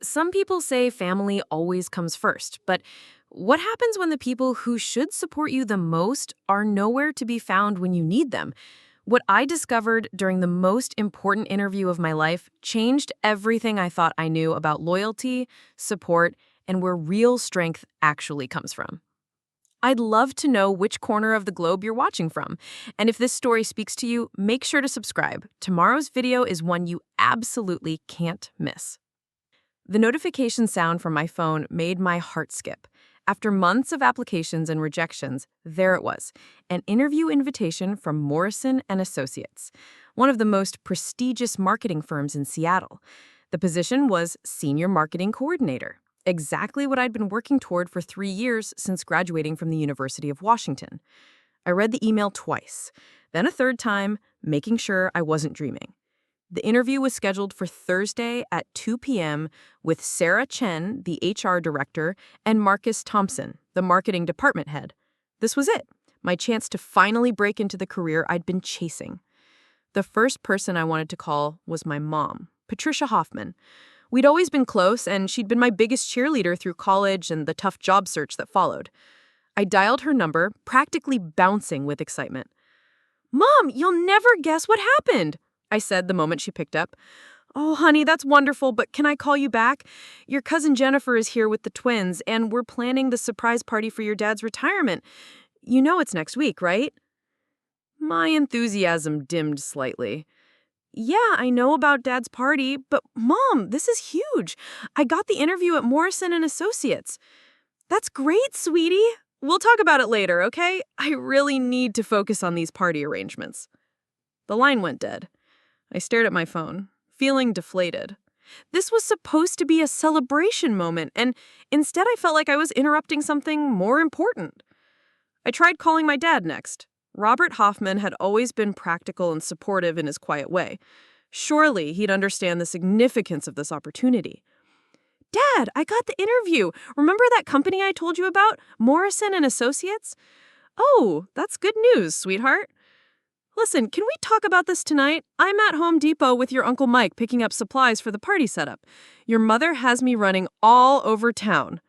Some people say family always comes first, but what happens when the people who should support you the most are nowhere to be found when you need them? What I discovered during the most important interview of my life changed everything I thought I knew about loyalty, support, and where real strength actually comes from. I'd love to know which corner of the globe you're watching from. And if this story speaks to you, make sure to subscribe. Tomorrow's video is one you absolutely can't miss. The notification sound from my phone made my heart skip. After months of applications and rejections, there it was, an interview invitation from Morrison and Associates, one of the most prestigious marketing firms in Seattle. The position was Senior Marketing Coordinator, exactly what I'd been working toward for 3 years since graduating from the University of Washington. I read the email twice, then a third time, making sure I wasn't dreaming. The interview was scheduled for Thursday at 2 p.m. with Sarah Chen, the HR director, and Marcus Thompson, the marketing department head. This was it, my chance to finally break into the career I'd been chasing. The first person I wanted to call was my mom, Patricia Hoffman. We'd always been close, and she'd been my biggest cheerleader through college and the tough job search that followed. I dialed her number, practically bouncing with excitement. "Mom, you'll never guess what happened," I said the moment she picked up. "Oh, honey, that's wonderful, but can I call you back? Your cousin Jennifer is here with the twins, and we're planning the surprise party for your dad's retirement. You know it's next week, right?" My enthusiasm dimmed slightly. "Yeah, I know about Dad's party, but Mom, this is huge. I got the interview at Morrison and Associates." "That's great, sweetie. We'll talk about it later, okay? I really need to focus on these party arrangements." The line went dead. I stared at my phone, feeling deflated. This was supposed to be a celebration moment, and instead I felt like I was interrupting something more important. I tried calling my dad next. Robert Hoffman had always been practical and supportive in his quiet way. Surely he'd understand the significance of this opportunity. "Dad, I got the interview. Remember that company I told you about? Morrison and Associates?" "Oh, that's good news, sweetheart. Listen, can we talk about this tonight? I'm at Home Depot with your Uncle Mike picking up supplies for the party setup. Your mother has me running all over town."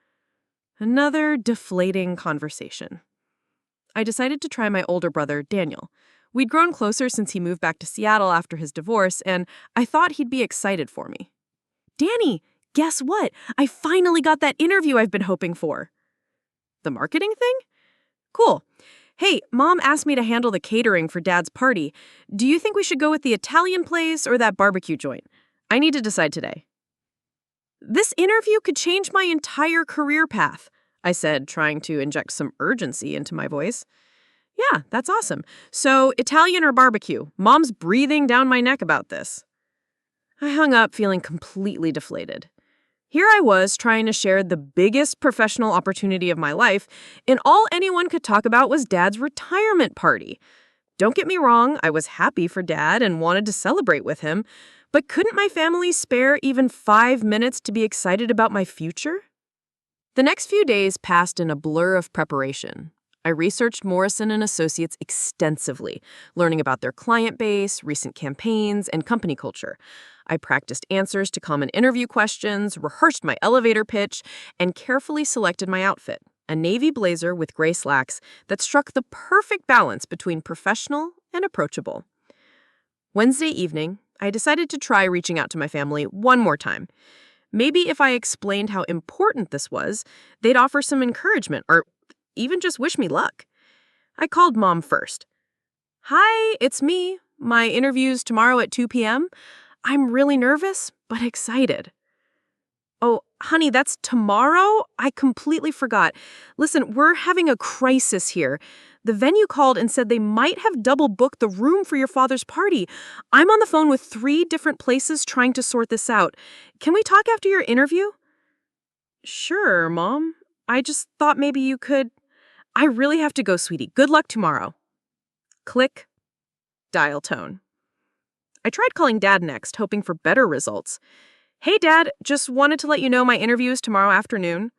Another deflating conversation. I decided to try my older brother, Daniel. We'd grown closer since he moved back to Seattle after his divorce, and I thought he'd be excited for me. "Danny, guess what? I finally got that interview I've been hoping for." "The marketing thing? Cool. Hey, Mom asked me to handle the catering for Dad's party. Do you think we should go with the Italian place or that barbecue joint? I need to decide today." "This interview could change my entire career path," I said, trying to inject some urgency into my voice. "Yeah, that's awesome. So, Italian or barbecue? Mom's breathing down my neck about this." I hung up feeling completely deflated. Here I was trying to share the biggest professional opportunity of my life, and all anyone could talk about was Dad's retirement party. Don't get me wrong, I was happy for Dad and wanted to celebrate with him, but couldn't my family spare even 5 minutes to be excited about my future? The next few days passed in a blur of preparation. I researched Morrison and Associates extensively, learning about their client base, recent campaigns, and company culture. I practiced answers to common interview questions, rehearsed my elevator pitch, and carefully selected my outfit, a navy blazer with gray slacks that struck the perfect balance between professional and approachable. Wednesday evening, I decided to try reaching out to my family one more time. Maybe if I explained how important this was, they'd offer some encouragement or even just wish me luck. I called Mom first. "Hi, it's me. My interview's tomorrow at 2 p.m. I'm really nervous, but excited." "Oh, honey, that's tomorrow? I completely forgot. Listen, we're having a crisis here. The venue called and said they might have double booked the room for your father's party. I'm on the phone with 3 different places trying to sort this out. Can we talk after your interview?" "Sure, Mom. I just thought maybe you could—" "I really have to go, sweetie. Good luck tomorrow." Click. Dial tone. I tried calling Dad next, hoping for better results. "Hey, Dad, just wanted to let you know my interview is tomorrow afternoon."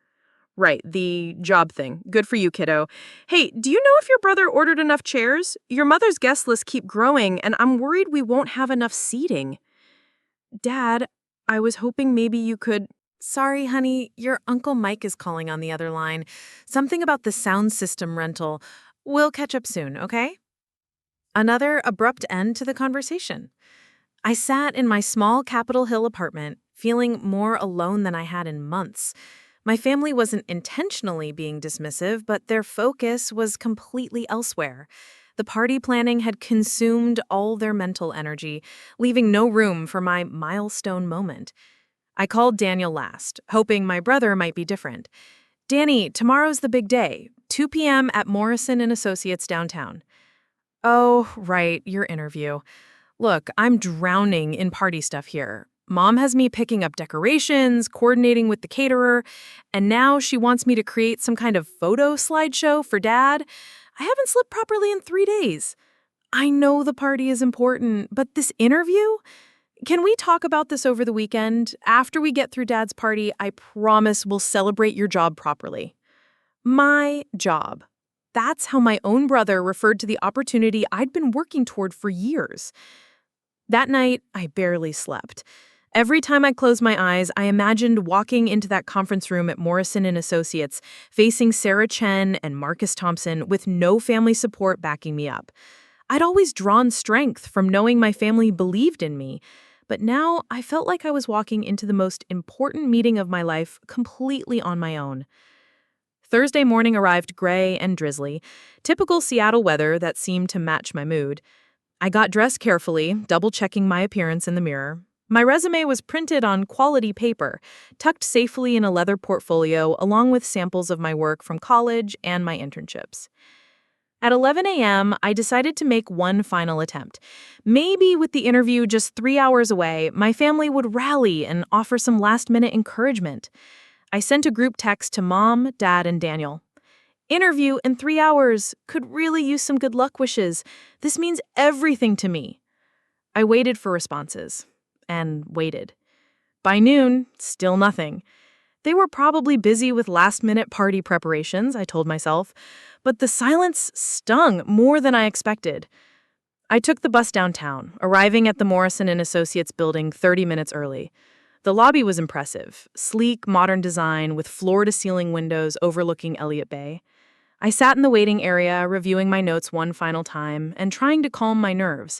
"Right, the job thing. Good for you, kiddo. Hey, do you know if your brother ordered enough chairs? Your mother's guest lists keep growing, and I'm worried we won't have enough seating." "Dad, I was hoping maybe you could—" Sorry, honey, your Uncle Mike is calling on the other line. Something about the sound system rental. We'll catch up soon, okay? Another abrupt end to the conversation. I sat in my small Capitol Hill apartment, feeling more alone than I had in months. My family wasn't intentionally being dismissive, but their focus was completely elsewhere. The party planning had consumed all their mental energy, leaving no room for my milestone moment. I called Daniel last, hoping my brother might be different. Danny, tomorrow's the big day, 2 p.m. at Morrison and Associates downtown. Oh, right, your interview. Look, I'm drowning in party stuff here. Mom has me picking up decorations, coordinating with the caterer, and now she wants me to create some kind of photo slideshow for Dad. I haven't slept properly in 3 days. I know the party is important, but this interview? Can we talk about this over the weekend? After we get through Dad's party, I promise we'll celebrate your job properly. My job. That's how my own brother referred to the opportunity I'd been working toward for years. That night, I barely slept. Every time I closed my eyes, I imagined walking into that conference room at Morrison and Associates, facing Sarah Chen and Marcus Thompson with no family support backing me up. I'd always drawn strength from knowing my family believed in me, but now I felt like I was walking into the most important meeting of my life completely on my own. Thursday morning arrived gray and drizzly, typical Seattle weather that seemed to match my mood. I got dressed carefully, double-checking my appearance in the mirror. My resume was printed on quality paper, tucked safely in a leather portfolio along with samples of my work from college and my internships. At 11 a.m., I decided to make one final attempt. Maybe with the interview just 3 hours away, my family would rally and offer some last-minute encouragement. I sent a group text to Mom, Dad, and Daniel. Interview in 3 hours. Could really use some good luck wishes. This means everything to me. I waited for responses. And waited. By noon, still nothing. They were probably busy with last-minute party preparations, I told myself, but the silence stung more than I expected. I took the bus downtown, arriving at the Morrison and Associates building 30 minutes early. The lobby was impressive, sleek, modern design with floor-to-ceiling windows overlooking Elliott Bay. I sat in the waiting area, reviewing my notes one final time and trying to calm my nerves.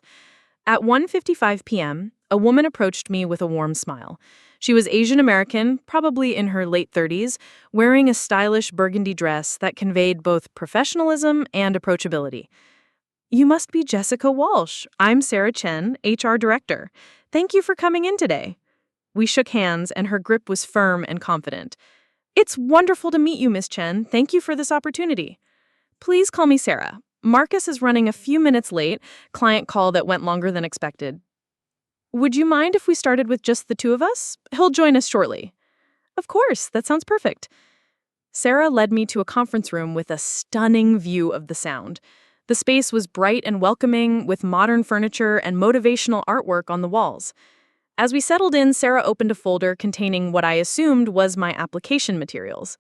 At 1:55 p.m., a woman approached me with a warm smile. She was Asian American, probably in her late 30s, wearing a stylish burgundy dress that conveyed both professionalism and approachability. "You must be Jessica Walsh. I'm Sarah Chen, HR Director. Thank you for coming in today." We shook hands, and her grip was firm and confident. "It's wonderful to meet you, Miss Chen. Thank you for this opportunity. Please call me Sarah. Marcus is running a few minutes late, client call that went longer than expected. Would you mind if we started with just the two of us? He'll join us shortly." "Of course, that sounds perfect." Sarah led me to a conference room with a stunning view of the Sound. The space was bright and welcoming, with modern furniture and motivational artwork on the walls. As we settled in, Sarah opened a folder containing what I assumed was my application materials.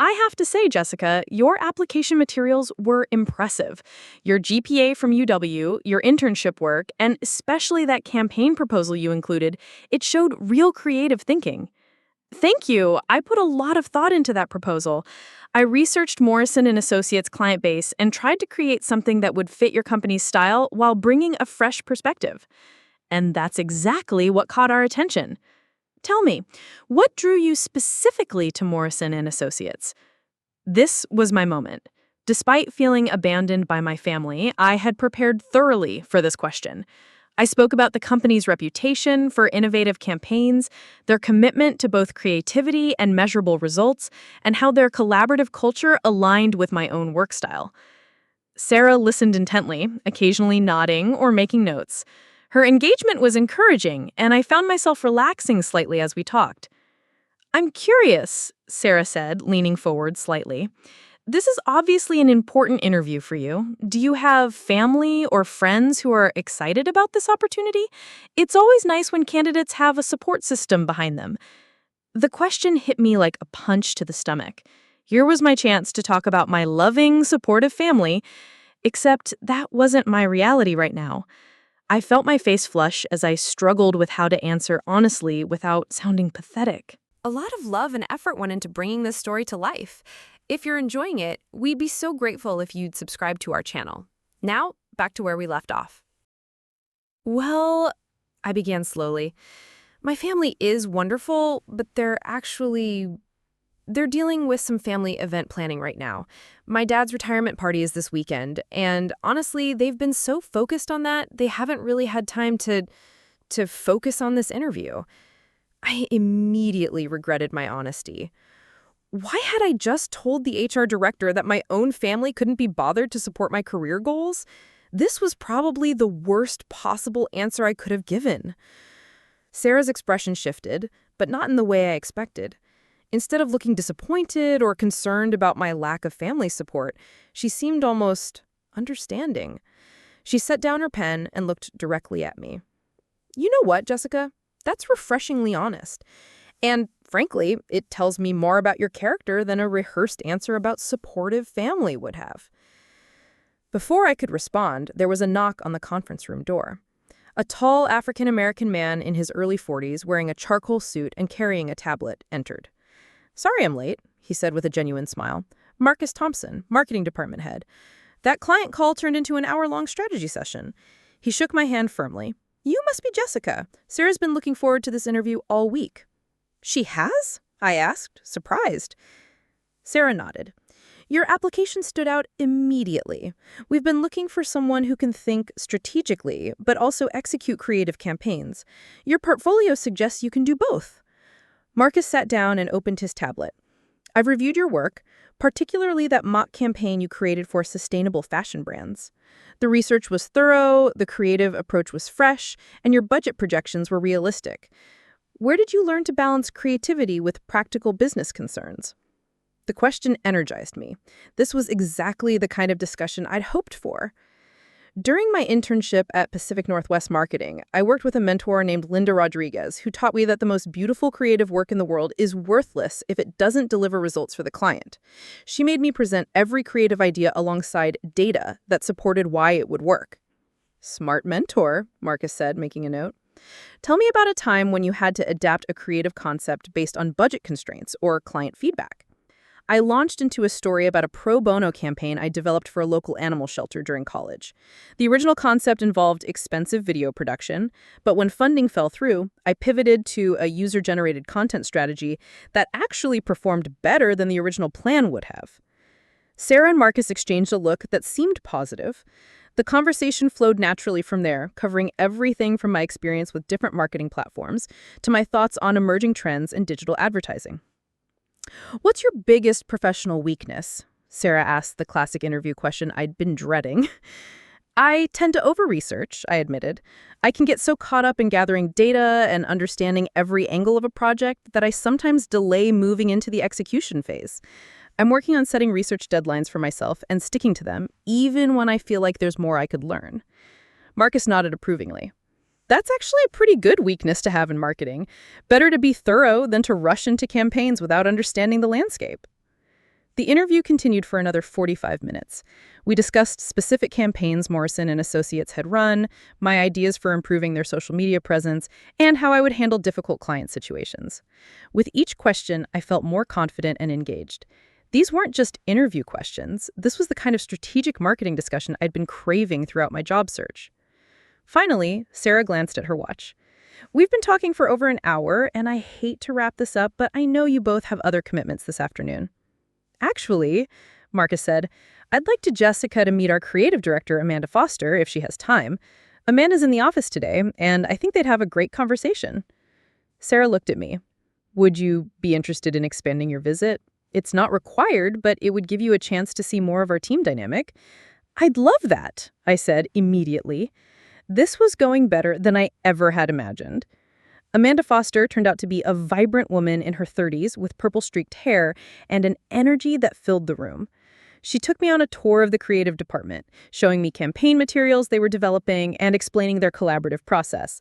"I have to say, Jessica, your application materials were impressive. Your GPA from UW, your internship work, and especially that campaign proposal you included, it showed real creative thinking." "Thank you. I put a lot of thought into that proposal. I researched Morrison and Associates client base and tried to create something that would fit your company's style while bringing a fresh perspective. And that's exactly what caught our attention. Tell me, what drew you specifically to Morrison and Associates?" This was my moment. Despite feeling abandoned by my family, I had prepared thoroughly for this question. I spoke about the company's reputation for innovative campaigns, their commitment to both creativity and measurable results, and how their collaborative culture aligned with my own work style. Sarah listened intently, occasionally nodding or making notes. Her engagement was encouraging, and I found myself relaxing slightly as we talked. "I'm curious," Sarah said, leaning forward slightly. "This is obviously an important interview for you. Do you have family or friends who are excited about this opportunity? It's always nice when candidates have a support system behind them." The question hit me like a punch to the stomach. Here was my chance to talk about my loving, supportive family, except that wasn't my reality right now. I felt my face flush as I struggled with how to answer honestly without sounding pathetic. A lot of love and effort went into bringing this story to life. If you're enjoying it, we'd be so grateful if you'd subscribe to our channel. Now, back to where we left off. Well, I began slowly. My family is wonderful, but they're dealing with some family event planning right now. My dad's retirement party is this weekend, and honestly, they've been so focused on that, they haven't really had time to focus on this interview. I immediately regretted my honesty. Why had I just told the HR director that my own family couldn't be bothered to support my career goals? This was probably the worst possible answer I could have given. Sarah's expression shifted, but not in the way I expected. Instead of looking disappointed or concerned about my lack of family support, she seemed almost understanding. She set down her pen and looked directly at me. You know what, Jessica? That's refreshingly honest. And frankly, it tells me more about your character than a rehearsed answer about supportive family would have. Before I could respond, there was a knock on the conference room door. A tall African-American man in his early 40s wearing a charcoal suit and carrying a tablet entered. "Sorry I'm late," he said with a genuine smile. "Marcus Thompson, marketing department head. That client call turned into an hour-long strategy session." He shook my hand firmly. "You must be Jessica. Sarah's been looking forward to this interview all week." "She has?" I asked, surprised. Sarah nodded. "Your application stood out immediately. We've been looking for someone who can think strategically, but also execute creative campaigns. Your portfolio suggests you can do both." Marcus sat down and opened his tablet. "I've reviewed your work, particularly that mock campaign you created for sustainable fashion brands. The research was thorough, the creative approach was fresh, and your budget projections were realistic. Where did you learn to balance creativity with practical business concerns?" The question energized me. This was exactly the kind of discussion I'd hoped for. During my internship at Pacific Northwest Marketing, I worked with a mentor named Linda Rodriguez, who taught me that the most beautiful creative work in the world is worthless if it doesn't deliver results for the client. She made me present every creative idea alongside data that supported why it would work. "Smart mentor," Marcus said, making a note. "Tell me about a time when you had to adapt a creative concept based on budget constraints or client feedback." I launched into a story about a pro bono campaign I developed for a local animal shelter during college. The original concept involved expensive video production, but when funding fell through, I pivoted to a user-generated content strategy that actually performed better than the original plan would have. Sarah and Marcus exchanged a look that seemed positive. The conversation flowed naturally from there, covering everything from my experience with different marketing platforms to my thoughts on emerging trends in digital advertising. "What's your biggest professional weakness?" Sarah asked the classic interview question I'd been dreading. "I tend to over-research," I admitted. "I can get so caught up in gathering data and understanding every angle of a project that I sometimes delay moving into the execution phase. I'm working on setting research deadlines for myself and sticking to them, even when I feel like there's more I could learn." Marcus nodded approvingly. "That's actually a pretty good weakness to have in marketing. Better to be thorough than to rush into campaigns without understanding the landscape." The interview continued for another 45 minutes. We discussed specific campaigns Morrison and Associates had run, my ideas for improving their social media presence, and how I would handle difficult client situations. With each question, I felt more confident and engaged. These weren't just interview questions. This was the kind of strategic marketing discussion I'd been craving throughout my job search. Finally, Sarah glanced at her watch. "We've been talking for over an hour, and I hate to wrap this up, but I know you both have other commitments this afternoon." "Actually," Marcus said, "I'd like Jessica to meet our creative director, Amanda Foster, if she has time. Amanda's in the office today, and I think they'd have a great conversation." Sarah looked at me. "Would you be interested in expanding your visit? It's not required, but it would give you a chance to see more of our team dynamic." "I'd love that," I said immediately. This was going better than I ever had imagined. Amanda Foster turned out to be a vibrant woman in her 30s with purple-streaked hair and an energy that filled the room. She took me on a tour of the creative department, showing me campaign materials they were developing and explaining their collaborative process.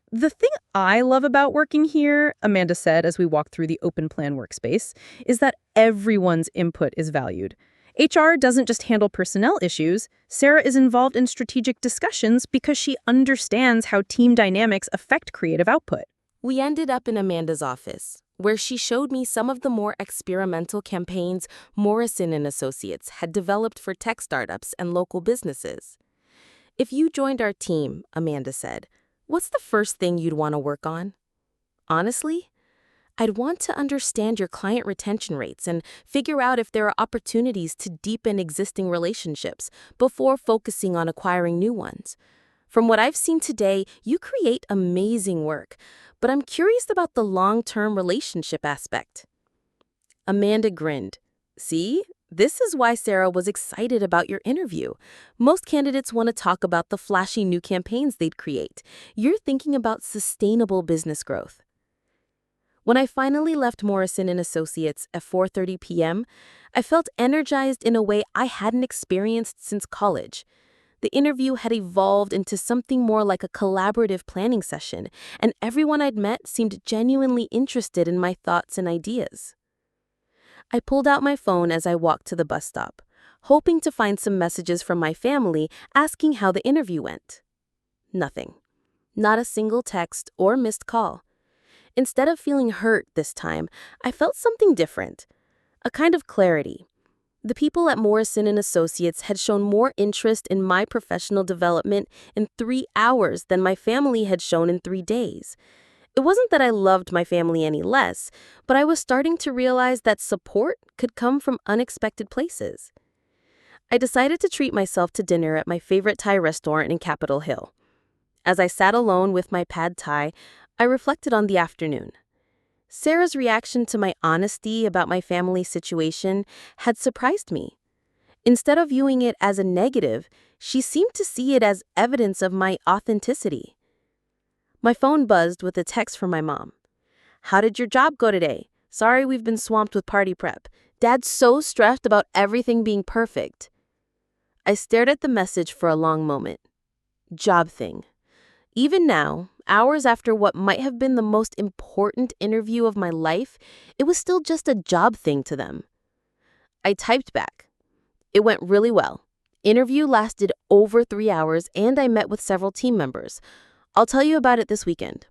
"The thing I love about working here," Amanda said as we walked through the open plan workspace, "is that everyone's input is valued. HR doesn't just handle personnel issues. Sarah is involved in strategic discussions because she understands how team dynamics affect creative output." We ended up in Amanda's office, where she showed me some of the more experimental campaigns Morrison and Associates had developed for tech startups and local businesses. If you joined our team, Amanda said, what's the first thing you'd want to work on? Honestly, I'd want to understand your client retention rates and figure out if there are opportunities to deepen existing relationships before focusing on acquiring new ones. From what I've seen today, you create amazing work, but I'm curious about the long-term relationship aspect. Amanda grinned. See? This is why Sarah was excited about your interview. Most candidates want to talk about the flashy new campaigns they'd create. You're thinking about sustainable business growth. When I finally left Morrison and Associates at 4:30 p.m., I felt energized in a way I hadn't experienced since college. The interview had evolved into something more like a collaborative planning session, and everyone I'd met seemed genuinely interested in my thoughts and ideas. I pulled out my phone as I walked to the bus stop, hoping to find some messages from my family asking how the interview went. Nothing. Not a single text or missed call. Instead of feeling hurt this time, I felt something different, a kind of clarity. The people at Morrison and Associates had shown more interest in my professional development in 3 hours than my family had shown in 3 days. It wasn't that I loved my family any less, but I was starting to realize that support could come from unexpected places. I decided to treat myself to dinner at my favorite Thai restaurant in Capitol Hill. As I sat alone with my pad Thai, I reflected on the afternoon. Sarah's reaction to my honesty about my family situation had surprised me. Instead of viewing it as a negative, she seemed to see it as evidence of my authenticity. My phone buzzed with a text from my mom. "How did your job go today? Sorry we've been swamped with party prep. Dad's so stressed about everything being perfect." I stared at the message for a long moment. Job thing. Even now, hours after what might have been the most important interview of my life, it was still just a job thing to them. I typed back. It went really well. Interview lasted over 3 hours and I met with several team members. I'll tell you about it this weekend.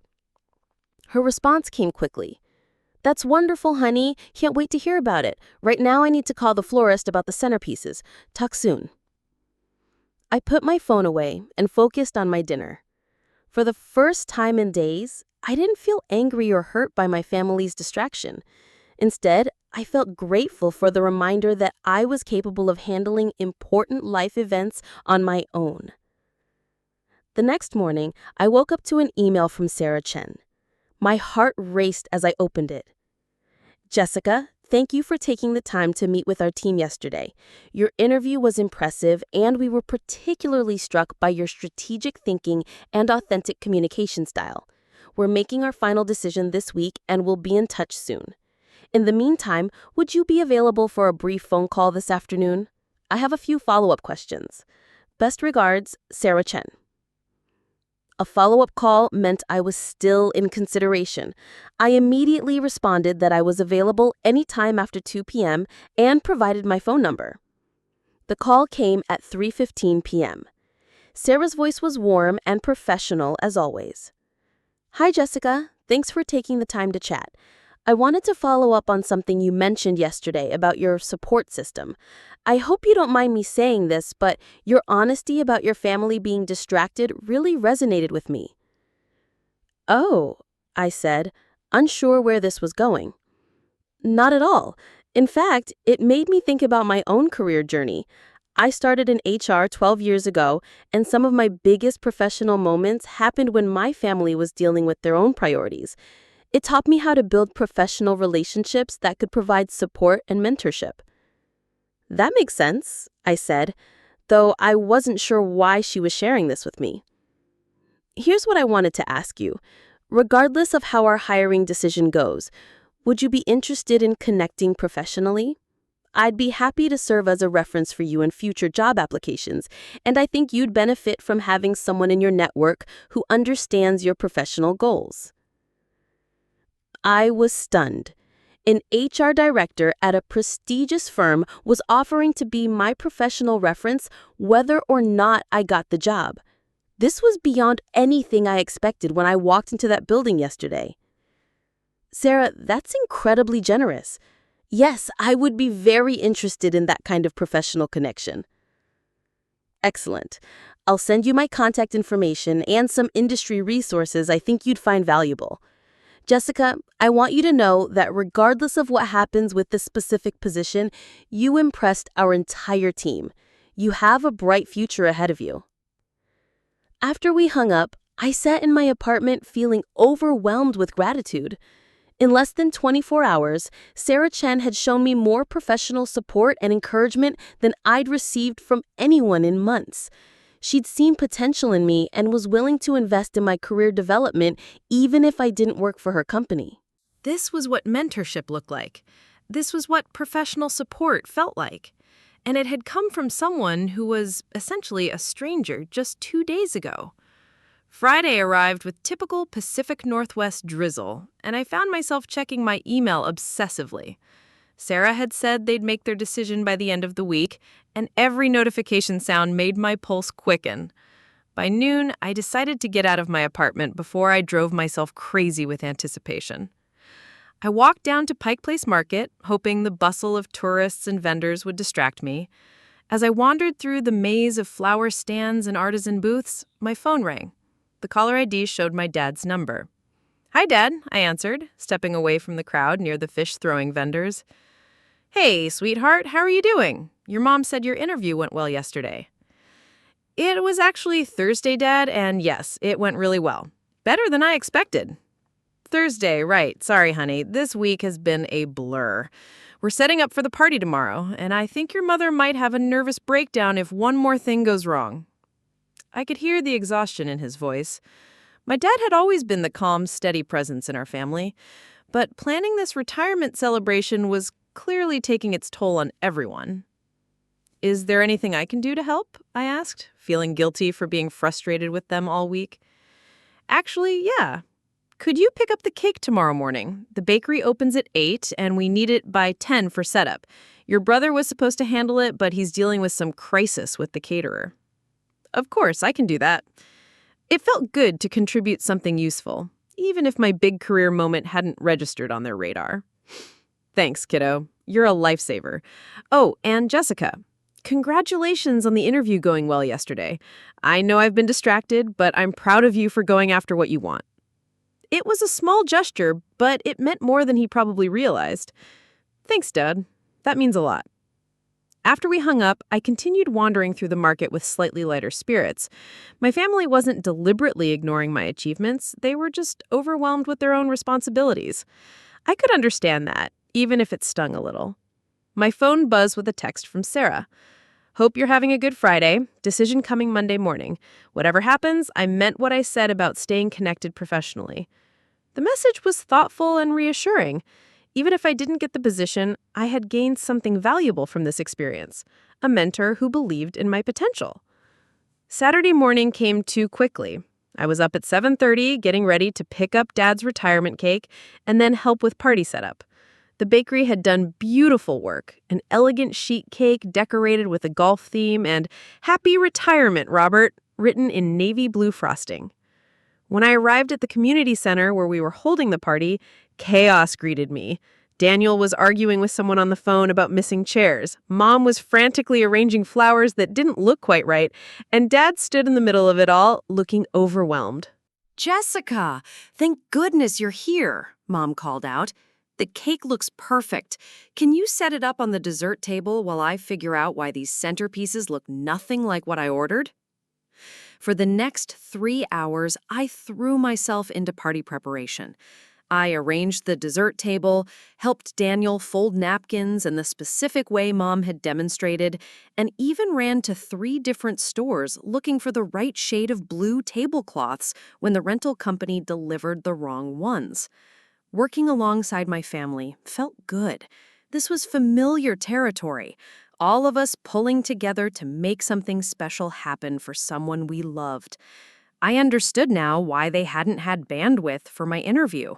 Her response came quickly. "That's wonderful, honey. Can't wait to hear about it. Right now I need to call the florist about the centerpieces. Talk soon." I put my phone away and focused on my dinner. For the first time in days, I didn't feel angry or hurt by my family's distraction. Instead, I felt grateful for the reminder that I was capable of handling important life events on my own. The next morning, I woke up to an email from Sarah Chen. My heart raced as I opened it. "Jessica, thank you for taking the time to meet with our team yesterday. Your interview was impressive, and we were particularly struck by your strategic thinking and authentic communication style. We're making our final decision this week and will be in touch soon. In the meantime, would you be available for a brief phone call this afternoon? I have a few follow-up questions. Best regards, Sarah Chen." A follow-up call meant I was still in consideration. I immediately responded that I was available anytime after 2 p.m. and provided my phone number. The call came at 3:15 p.m. Sarah's voice was warm and professional as always. "Hi, Jessica. Thanks for taking the time to chat. I wanted to follow up on something you mentioned yesterday about your support system. I hope you don't mind me saying this, but your honesty about your family being distracted really resonated with me." "Oh," I said, unsure where this was going. "Not at all. In fact, it made me think about my own career journey. I started in HR 12 years ago, and some of my biggest professional moments happened when my family was dealing with their own priorities. It taught me how to build professional relationships that could provide support and mentorship." "That makes sense," I said, though I wasn't sure why she was sharing this with me. "Here's what I wanted to ask you. Regardless of how our hiring decision goes, would you be interested in connecting professionally? I'd be happy to serve as a reference for you in future job applications, and I think you'd benefit from having someone in your network who understands your professional goals." I was stunned. An HR director at a prestigious firm was offering to be my professional reference whether or not I got the job. This was beyond anything I expected when I walked into that building yesterday. Sarah, that's incredibly generous. Yes, I would be very interested in that kind of professional connection. Excellent. I'll send you my contact information and some industry resources I think you'd find valuable. Jessica, I want you to know that regardless of what happens with this specific position, you impressed our entire team. You have a bright future ahead of you. After we hung up, I sat in my apartment feeling overwhelmed with gratitude. In less than 24 hours, Sarah Chen had shown me more professional support and encouragement than I'd received from anyone in months. She'd seen potential in me and was willing to invest in my career development even if I didn't work for her company. This was what mentorship looked like. This was what professional support felt like. And it had come from someone who was essentially a stranger just 2 days ago. Friday arrived with typical Pacific Northwest drizzle, and I found myself checking my email obsessively. Sarah had said they'd make their decision by the end of the week, and every notification sound made my pulse quicken. By noon, I decided to get out of my apartment before I drove myself crazy with anticipation. I walked down to Pike Place Market, hoping the bustle of tourists and vendors would distract me. As I wandered through the maze of flower stands and artisan booths, my phone rang. The caller ID showed my dad's number. "Hi, Dad," I answered, stepping away from the crowd near the fish-throwing vendors. "Hey, sweetheart, how are you doing? Your mom said your interview went well yesterday." "It was actually Thursday, Dad, and yes, it went really well. Better than I expected." "Thursday, right. Sorry, honey. This week has been a blur. We're setting up for the party tomorrow, and I think your mother might have a nervous breakdown if one more thing goes wrong." I could hear the exhaustion in his voice. My dad had always been the calm, steady presence in our family, but planning this retirement celebration was clearly taking its toll on everyone. "Is there anything I can do to help?" I asked, feeling guilty for being frustrated with them all week. "Actually, yeah. Could you pick up the cake tomorrow morning? The bakery opens at 8, and we need it by 10 for setup. Your brother was supposed to handle it, but he's dealing with some crisis with the caterer." "Of course, I can do that." It felt good to contribute something useful, even if my big career moment hadn't registered on their radar. "Thanks, kiddo. You're a lifesaver. Oh, and Jessica, congratulations on the interview going well yesterday. I know I've been distracted, but I'm proud of you for going after what you want." It was a small gesture, but it meant more than he probably realized. "Thanks, Dad. That means a lot." After we hung up, I continued wandering through the market with slightly lighter spirits. My family wasn't deliberately ignoring my achievements. They were just overwhelmed with their own responsibilities. I could understand that, even if it stung a little. My phone buzzed with a text from Sarah. "Hope you're having a good Friday. Decision coming Monday morning. Whatever happens, I meant what I said about staying connected professionally." The message was thoughtful and reassuring. Even if I didn't get the position, I had gained something valuable from this experience, a mentor who believed in my potential. Saturday morning came too quickly. I was up at 7:30 getting ready to pick up Dad's retirement cake and then help with party setup. The bakery had done beautiful work, an elegant sheet cake decorated with a golf theme and "Happy Retirement, Robert," written in navy blue frosting. When I arrived at the community center where we were holding the party, chaos greeted me. Daniel was arguing with someone on the phone about missing chairs. Mom was frantically arranging flowers that didn't look quite right, and Dad stood in the middle of it all, looking overwhelmed. "Jessica, thank goodness you're here," Mom called out. "The cake looks perfect. Can you set it up on the dessert table while I figure out why these centerpieces look nothing like what I ordered?" For the next 3 hours, I threw myself into party preparation. I arranged the dessert table, helped Daniel fold napkins in the specific way Mom had demonstrated, and even ran to 3 different stores looking for the right shade of blue tablecloths when the rental company delivered the wrong ones. Working alongside my family felt good. This was familiar territory. All of us pulling together to make something special happen for someone we loved. I understood now why they hadn't had bandwidth for my interview.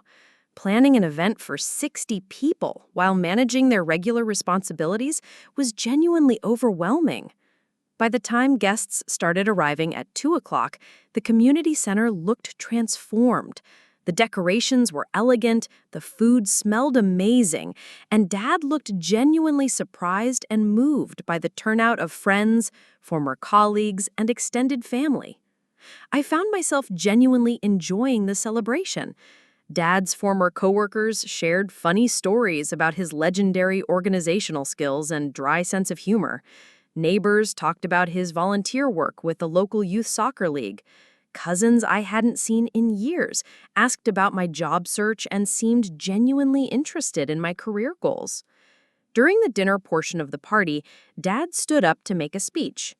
Planning an event for 60 people while managing their regular responsibilities was genuinely overwhelming. By the time guests started arriving at 2 o'clock, the community center looked transformed. The decorations were elegant, the food smelled amazing, and Dad looked genuinely surprised and moved by the turnout of friends, former colleagues, and extended family. I found myself genuinely enjoying the celebration. Dad's former coworkers shared funny stories about his legendary organizational skills and dry sense of humor. Neighbors talked about his volunteer work with the local youth soccer league. Cousins I hadn't seen in years asked about my job search and seemed genuinely interested in my career goals. During the dinner portion of the party, Dad stood up to make a speech.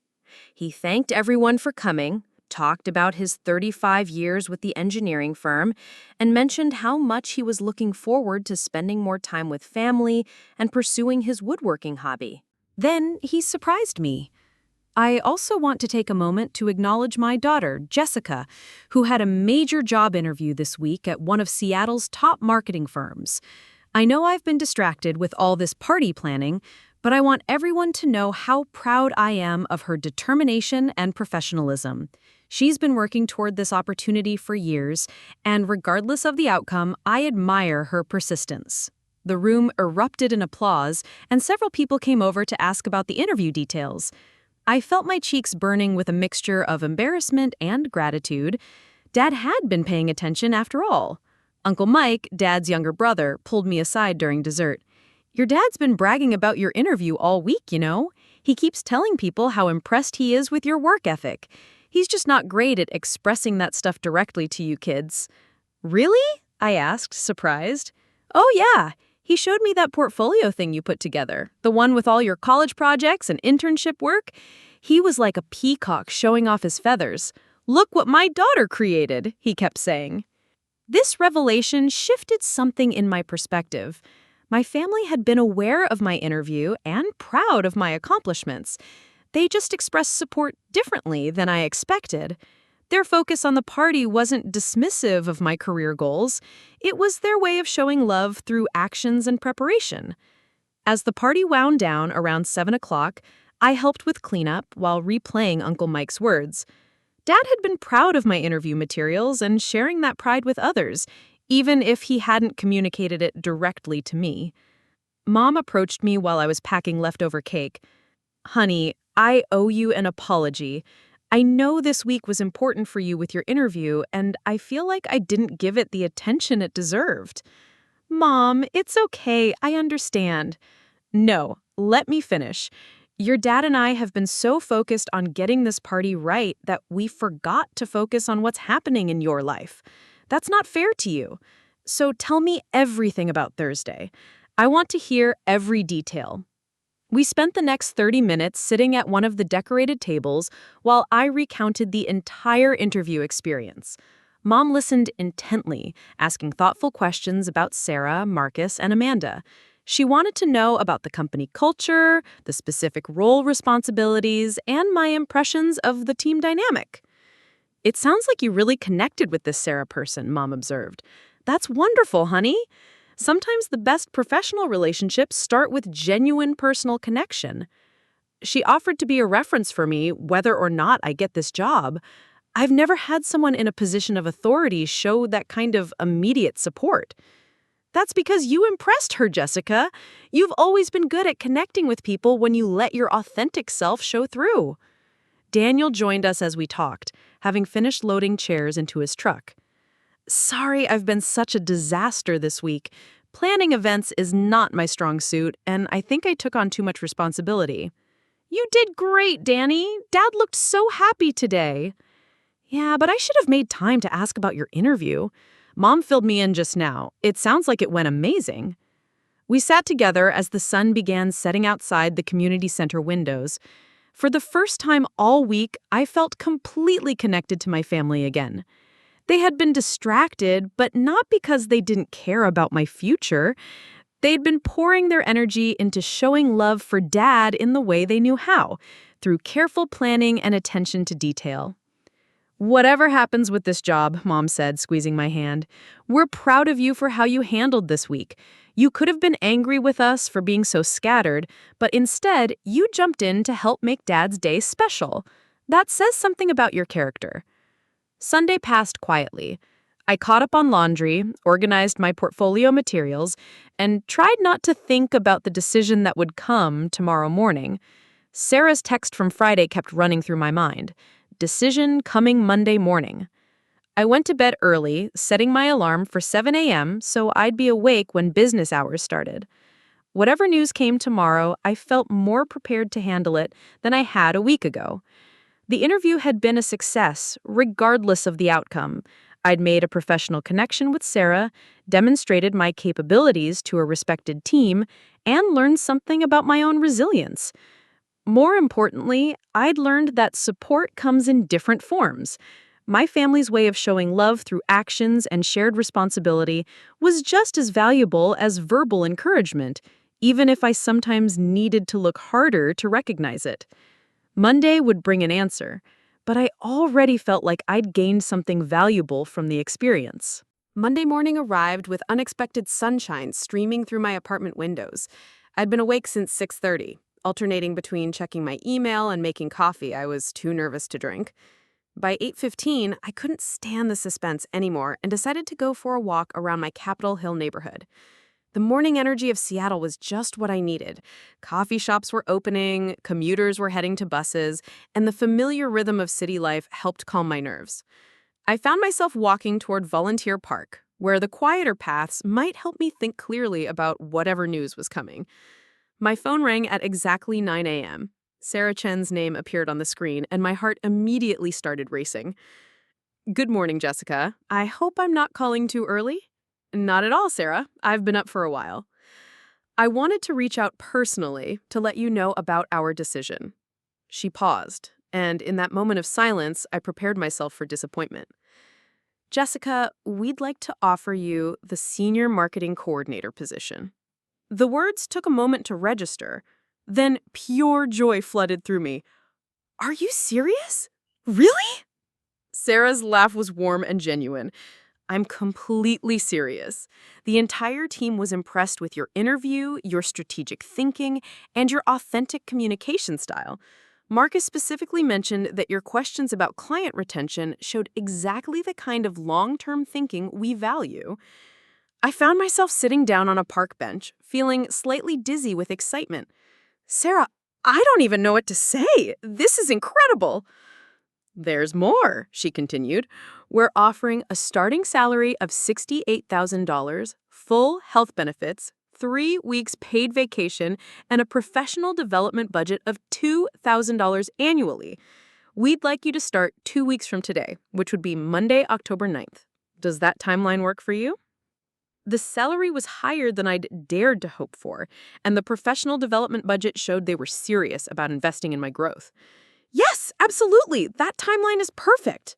He thanked everyone for coming, talked about his 35 years with the engineering firm, and mentioned how much he was looking forward to spending more time with family and pursuing his woodworking hobby. Then he surprised me. I also want to take a moment to acknowledge my daughter, Jessica, who had a major job interview this week at one of Seattle's top marketing firms. I know I've been distracted with all this party planning, but I want everyone to know how proud I am of her determination and professionalism. She's been working toward this opportunity for years, and regardless of the outcome, I admire her persistence. The room erupted in applause, and several people came over to ask about the interview details. I felt my cheeks burning with a mixture of embarrassment and gratitude. Dad had been paying attention after all. Uncle Mike, Dad's younger brother, pulled me aside during dessert. "Your dad's been bragging about your interview all week, you know. He keeps telling people how impressed he is with your work ethic. He's just not great at expressing that stuff directly to you kids." "Really?" I asked, surprised. "Oh yeah. He showed me that portfolio thing you put together, the one with all your college projects and internship work. He was like a peacock showing off his feathers. 'Look what my daughter created,' he kept saying." This revelation shifted something in my perspective. My family had been aware of my interview and proud of my accomplishments. They just expressed support differently than I expected. Their focus on the party wasn't dismissive of my career goals. It was their way of showing love through actions and preparation. As the party wound down around 7 o'clock, I helped with cleanup while replaying Uncle Mike's words. Dad had been proud of my interview materials and sharing that pride with others, even if he hadn't communicated it directly to me. Mom approached me while I was packing leftover cake. "Honey, I owe you an apology. I know this week was important for you with your interview, and I feel like I didn't give it the attention it deserved." "Mom, it's okay. I understand." "No, let me finish. Your dad and I have been so focused on getting this party right that we forgot to focus on what's happening in your life. That's not fair to you. So tell me everything about Thursday. I want to hear every detail." We spent the next 30 minutes sitting at one of the decorated tables while I recounted the entire interview experience. Mom listened intently, asking thoughtful questions about Sarah, Marcus, and Amanda. She wanted to know about the company culture, the specific role responsibilities, and my impressions of the team dynamic. "It sounds like you really connected with this Sarah person," Mom observed. "That's wonderful, honey. Sometimes the best professional relationships start with genuine personal connection." She offered to be a reference for me whether or not I get this job. I've never had someone in a position of authority show that kind of immediate support. "That's because you impressed her, Jessica. You've always been good at connecting with people when you let your authentic self show through." Daniel joined us as we talked, having finished loading chairs into his truck. "Sorry I've been such a disaster this week. Planning events is not my strong suit, and I think I took on too much responsibility." "You did great, Danny. Dad looked so happy today." "Yeah, but I should have made time to ask about your interview. Mom filled me in just now. It sounds like it went amazing." We sat together as the sun began setting outside the community center windows. For the first time all week, I felt completely connected to my family again. They had been distracted, but not because they didn't care about my future. They'd been pouring their energy into showing love for Dad in the way they knew how, through careful planning and attention to detail. "Whatever happens with this job," Mom said, squeezing my hand, "we're proud of you for how you handled this week. You could have been angry with us for being so scattered, but instead, you jumped in to help make Dad's day special. That says something about your character." Sunday passed quietly. I caught up on laundry, organized my portfolio materials, and tried not to think about the decision that would come tomorrow morning. Sarah's text from Friday kept running through my mind. Decision coming Monday morning. I went to bed early, setting my alarm for 7 a.m. so I'd be awake when business hours started. Whatever news came tomorrow, I felt more prepared to handle it than I had a week ago. The interview had been a success, regardless of the outcome. I'd made a professional connection with Sarah, demonstrated my capabilities to a respected team, and learned something about my own resilience. More importantly, I'd learned that support comes in different forms. My family's way of showing love through actions and shared responsibility was just as valuable as verbal encouragement, even if I sometimes needed to look harder to recognize it. Monday would bring an answer, but I already felt like I'd gained something valuable from the experience. Monday morning arrived with unexpected sunshine streaming through my apartment windows. I'd been awake since 6:30, alternating between checking my email and making coffee I was too nervous to drink. By 8:15, I couldn't stand the suspense anymore and decided to go for a walk around my Capitol Hill neighborhood. The morning energy of Seattle was just what I needed. Coffee shops were opening, commuters were heading to buses, and the familiar rhythm of city life helped calm my nerves. I found myself walking toward Volunteer Park, where the quieter paths might help me think clearly about whatever news was coming. My phone rang at exactly 9 a.m. Sarah Chen's name appeared on the screen, and my heart immediately started racing. "Good morning, Jessica. I hope I'm not calling too early?" "Not at all, Sarah. I've been up for a while. I wanted to reach out personally to let you know about our decision." She paused, and in that moment of silence, I prepared myself for disappointment. "Jessica, we'd like to offer you the Senior Marketing Coordinator position." The words took a moment to register. Then pure joy flooded through me. "Are you serious? Really?" Sarah's laugh was warm and genuine. "I'm completely serious. The entire team was impressed with your interview, your strategic thinking, and your authentic communication style. Marcus specifically mentioned that your questions about client retention showed exactly the kind of long-term thinking we value." I found myself sitting down on a park bench, feeling slightly dizzy with excitement. "Sarah, I don't even know what to say. This is incredible." "There's more," she continued. "We're offering a starting salary of $68,000, full health benefits, 3 weeks paid vacation, and a professional development budget of $2,000 annually. We'd like you to start 2 weeks from today, which would be Monday, October 9th. Does that timeline work for you?" The salary was higher than I'd dared to hope for, and the professional development budget showed they were serious about investing in my growth. "Yes, absolutely. That timeline is perfect."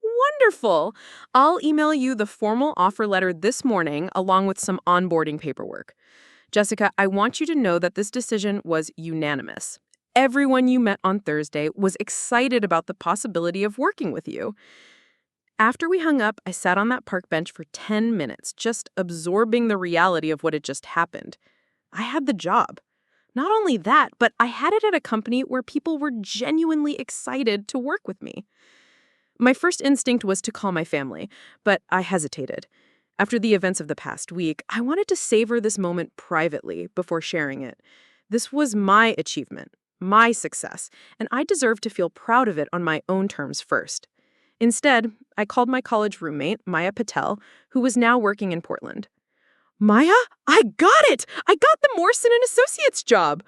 "Wonderful. I'll email you the formal offer letter this morning along with some onboarding paperwork. Jessica, I want you to know that this decision was unanimous. Everyone you met on Thursday was excited about the possibility of working with you." After we hung up, I sat on that park bench for 10 minutes, just absorbing the reality of what had just happened. I had the job. Not only that, but I had it at a company where people were genuinely excited to work with me. My first instinct was to call my family, but I hesitated. After the events of the past week, I wanted to savor this moment privately before sharing it. This was my achievement, my success, and I deserved to feel proud of it on my own terms first. Instead, I called my college roommate, Maya Patel, who was now working in Portland. "Maya, I got it! I got the Morrison & Associates job!"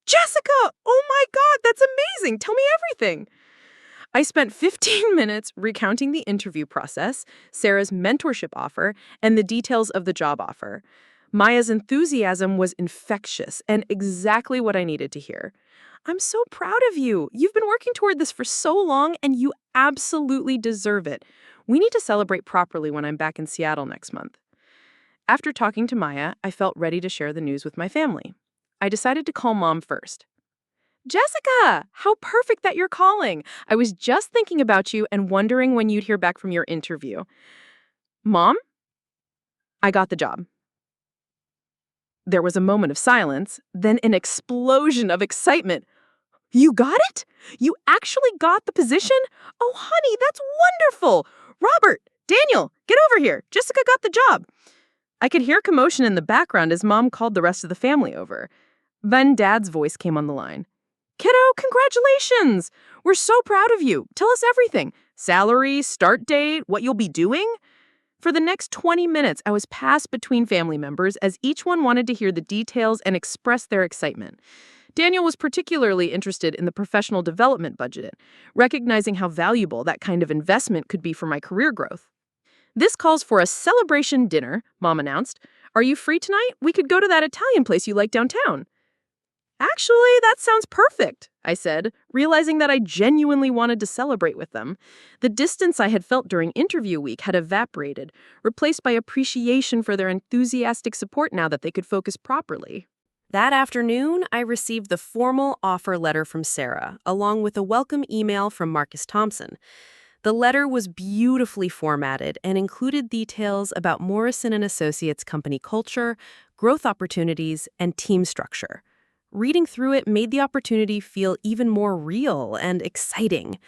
"Jessica, oh my God, that's amazing! Tell me everything!" I spent 15 minutes recounting the interview process, Sarah's mentorship offer, and the details of the job offer. Maya's enthusiasm was infectious and exactly what I needed to hear. "I'm so proud of you. You've been working toward this for so long, and you absolutely deserve it. We need to celebrate properly when I'm back in Seattle next month." After talking to Maya, I felt ready to share the news with my family. I decided to call Mom first. "Jessica, how perfect that you're calling. I was just thinking about you and wondering when you'd hear back from your interview." "Mom, I got the job." There was a moment of silence, then an explosion of excitement. "You got it? You actually got the position? Oh, honey, that's wonderful! Robert, Daniel, get over here. Jessica got the job. I could hear commotion in the background as Mom called the rest of the family over. Then Dad's voice came on the line. Kiddo, congratulations! We're so proud of you. Tell us everything. Salary, start date, what you'll be doing. For the next 20 minutes, I was passed between family members as each one wanted to hear the details and express their excitement. Daniel was particularly interested in the professional development budget, recognizing how valuable that kind of investment could be for my career growth. This calls for a celebration dinner, Mom announced. Are you free tonight? We could go to that Italian place you like downtown. Actually, that sounds perfect, I said, realizing that I genuinely wanted to celebrate with them. The distance I had felt during interview week had evaporated, replaced by appreciation for their enthusiastic support now that they could focus properly. That afternoon, I received the formal offer letter from Sarah, along with a welcome email from Marcus Thompson. The letter was beautifully formatted and included details about Morrison & Associates company culture, growth opportunities, and team structure. Reading through it made the opportunity feel even more real and exciting.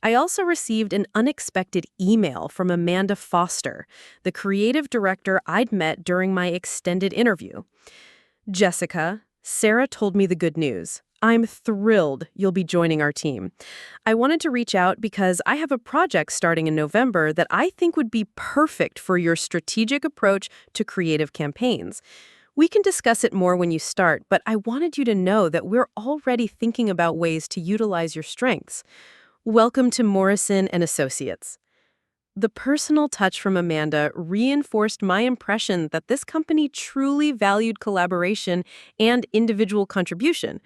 I also received an unexpected email from Amanda Foster, the creative director I'd met during my extended interview. Jessica, Sarah told me the good news. I'm thrilled you'll be joining our team. I wanted to reach out because I have a project starting in November that I think would be perfect for your strategic approach to creative campaigns. We can discuss it more when you start, but I wanted you to know that we're already thinking about ways to utilize your strengths. Welcome to Morrison & Associates. The personal touch from Amanda reinforced my impression that this company truly valued collaboration and individual contribution.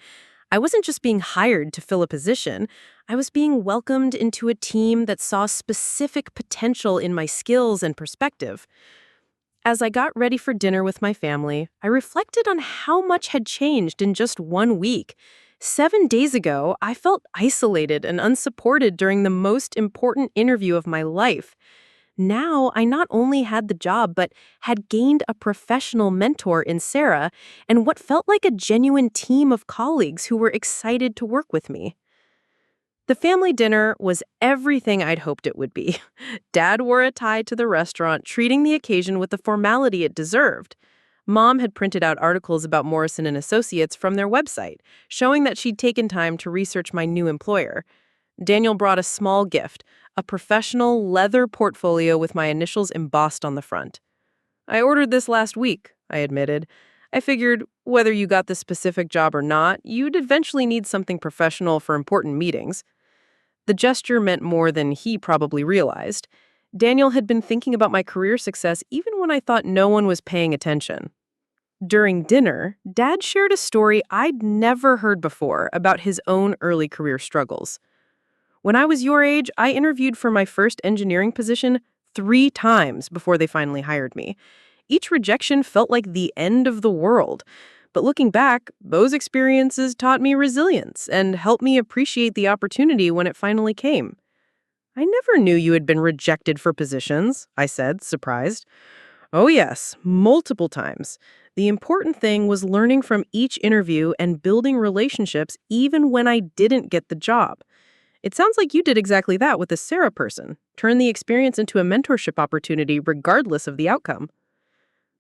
I wasn't just being hired to fill a position. I was being welcomed into a team that saw specific potential in my skills and perspective. As I got ready for dinner with my family, I reflected on how much had changed in just 1 week. 7 days ago, I felt isolated and unsupported during the most important interview of my life. Now, I not only had the job, but had gained a professional mentor in Sarah and what felt like a genuine team of colleagues who were excited to work with me. The family dinner was everything I'd hoped it would be. Dad wore a tie to the restaurant, treating the occasion with the formality it deserved. Mom had printed out articles about Morrison & Associates from their website, showing that she'd taken time to research my new employer. Daniel brought a small gift, a professional leather portfolio with my initials embossed on the front. I ordered this last week, I admitted. I figured whether you got the specific job or not, you'd eventually need something professional for important meetings. The gesture meant more than he probably realized. Daniel had been thinking about my career success even when I thought no one was paying attention. During dinner, Dad shared a story I'd never heard before about his own early career struggles. When I was your age, I interviewed for my first engineering position 3 times before they finally hired me. Each rejection felt like the end of the world. But looking back, those experiences taught me resilience and helped me appreciate the opportunity when it finally came. I never knew you had been rejected for positions, I said, surprised. Oh yes, multiple times. The important thing was learning from each interview and building relationships even when I didn't get the job. It sounds like you did exactly that with the Sarah person. Turn the experience into a mentorship opportunity regardless of the outcome.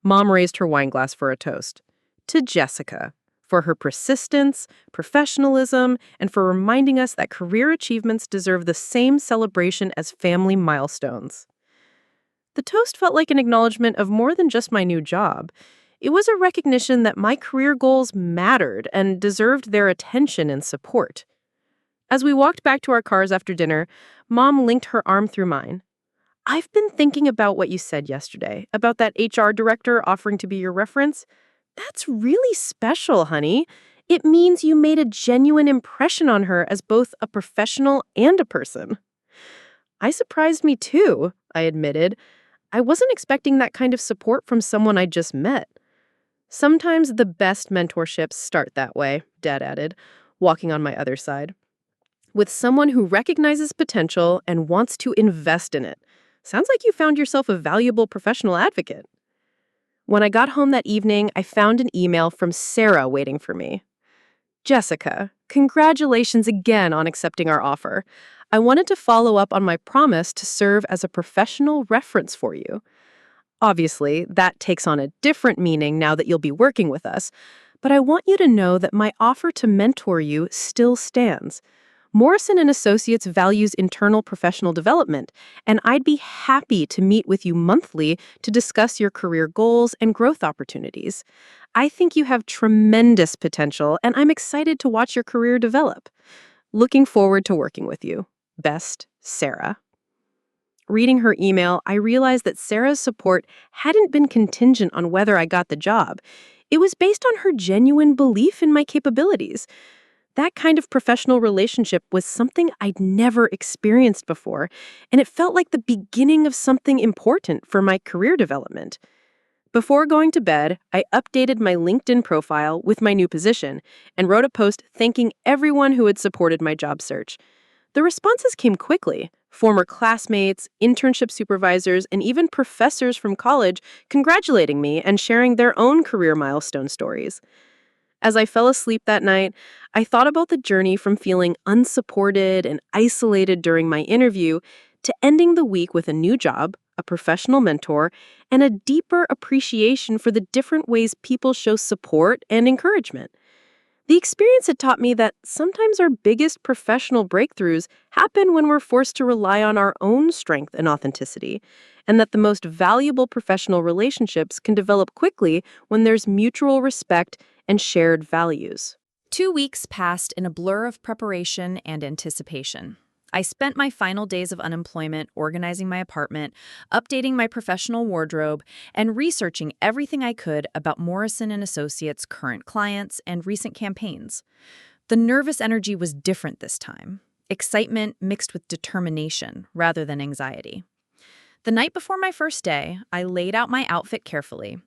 Mom raised her wine glass for a toast. To Jessica, for her persistence, professionalism, and for reminding us that career achievements deserve the same celebration as family milestones. The toast felt like an acknowledgement of more than just my new job. It was a recognition that my career goals mattered and deserved their attention and support. As we walked back to our cars after dinner, Mom linked her arm through mine. I've been thinking about what you said yesterday, about that HR director offering to be your reference. That's really special, honey. It means you made a genuine impression on her as both a professional and a person. I surprised me too, I admitted. I wasn't expecting that kind of support from someone I just met. Sometimes the best mentorships start that way, Dad added, walking on my other side. With someone who recognizes potential and wants to invest in it. Sounds like you found yourself a valuable professional advocate. When I got home that evening, I found an email from Sarah waiting for me. Jessica, congratulations again on accepting our offer. I wanted to follow up on my promise to serve as a professional reference for you. Obviously, that takes on a different meaning now that you'll be working with us, but I want you to know that my offer to mentor you still stands. Morrison and Associates values internal professional development, and I'd be happy to meet with you monthly to discuss your career goals and growth opportunities. I think you have tremendous potential, and I'm excited to watch your career develop. Looking forward to working with you. Best, Sarah. Reading her email, I realized that Sarah's support hadn't been contingent on whether I got the job. It was based on her genuine belief in my capabilities. That kind of professional relationship was something I'd never experienced before, and it felt like the beginning of something important for my career development. Before going to bed, I updated my LinkedIn profile with my new position and wrote a post thanking everyone who had supported my job search. The responses came quickly. Former classmates, internship supervisors, and even professors from college congratulating me and sharing their own career milestone stories. As I fell asleep that night, I thought about the journey from feeling unsupported and isolated during my interview to ending the week with a new job, a professional mentor, and a deeper appreciation for the different ways people show support and encouragement. The experience had taught me that sometimes our biggest professional breakthroughs happen when we're forced to rely on our own strength and authenticity, and that the most valuable professional relationships can develop quickly when there's mutual respect and shared values. 2 weeks passed in a blur of preparation and anticipation. I spent my final days of unemployment organizing my apartment, updating my professional wardrobe, and researching everything I could about Morrison and Associates' current clients and recent campaigns. The nervous energy was different this time, excitement mixed with determination rather than anxiety. The night before my first day, I laid out my outfit carefully.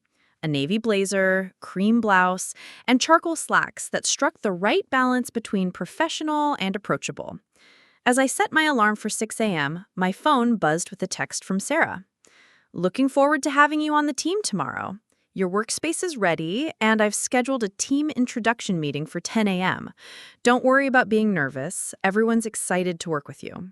A navy blazer, cream blouse, and charcoal slacks that struck the right balance between professional and approachable. As I set my alarm for 6 a.m., my phone buzzed with a text from Sarah. "Looking forward to having you on the team tomorrow. Your workspace is ready, and I've scheduled a team introduction meeting for 10 a.m. Don't worry about being nervous. Everyone's excited to work with you."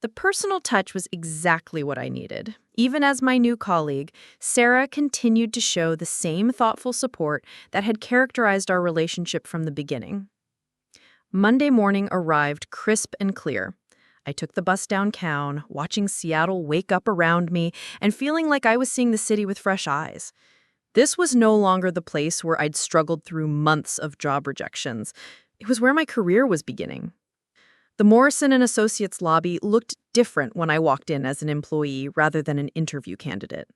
The personal touch was exactly what I needed. Even as my new colleague, Sarah continued to show the same thoughtful support that had characterized our relationship from the beginning. Monday morning arrived crisp and clear. I took the bus downtown, watching Seattle wake up around me and feeling like I was seeing the city with fresh eyes. This was no longer the place where I'd struggled through months of job rejections. It was where my career was beginning. The Morrison and Associates lobby looked different when I walked in as an employee rather than an interview candidate.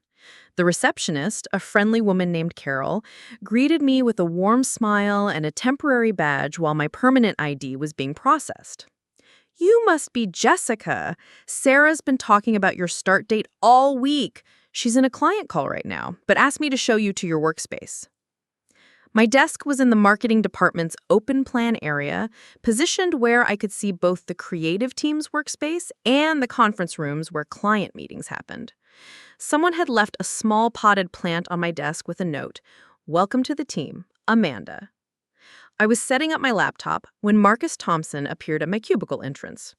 The receptionist, a friendly woman named Carol, greeted me with a warm smile and a temporary badge while my permanent ID was being processed. "You must be Jessica. Sarah's been talking about your start date all week. She's in a client call right now, but asked me to show you to your workspace." My desk was in the marketing department's open plan area, positioned where I could see both the creative team's workspace and the conference rooms where client meetings happened. Someone had left a small potted plant on my desk with a note, "Welcome to the team, Amanda." I was setting up my laptop when Marcus Thompson appeared at my cubicle entrance.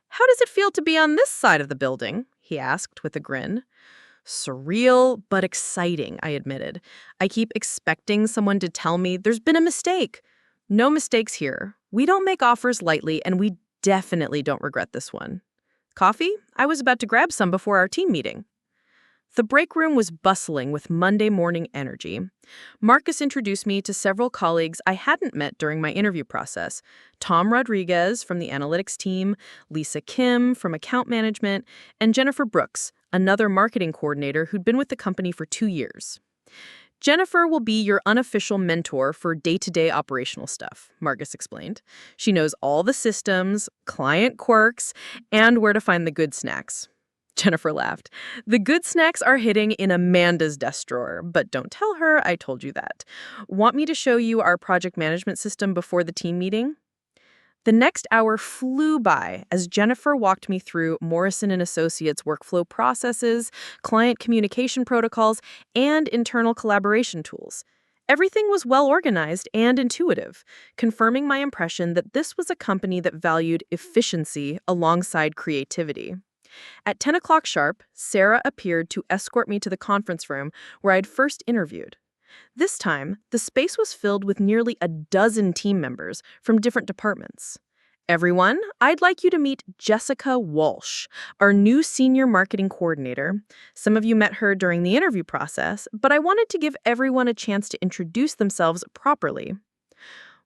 "How does it feel to be on this side of the building?" he asked with a grin. "Surreal, but exciting," I admitted. "I keep expecting someone to tell me there's been a mistake. No mistakes here. We don't make offers lightly, and we definitely don't regret this one. Coffee? I was about to grab some before our team meeting." The break room was bustling with Monday morning energy. Marcus introduced me to several colleagues I hadn't met during my interview process. Tom Rodriguez from the analytics team, Lisa Kim from account management, and Jennifer Brooks, another marketing coordinator who'd been with the company for 2 years. "Jennifer will be your unofficial mentor for day-to-day operational stuff," Marcus explained. "She knows all the systems, client quirks, and where to find the good snacks." Jennifer laughed. "The good snacks are hitting in Amanda's desk drawer, but don't tell her I told you that. Want me to show you our project management system before the team meeting?" The next hour flew by as Jennifer walked me through Morrison and Associates workflow processes, client communication protocols, and internal collaboration tools. Everything was well organized and intuitive, confirming my impression that this was a company that valued efficiency alongside creativity. At 10 o'clock sharp, Sarah appeared to escort me to the conference room where I'd first interviewed. This time, the space was filled with nearly a dozen team members from different departments. Everyone, I'd like you to meet Jessica Walsh, our new senior marketing coordinator. Some of you met her during the interview process, but I wanted to give everyone a chance to introduce themselves properly.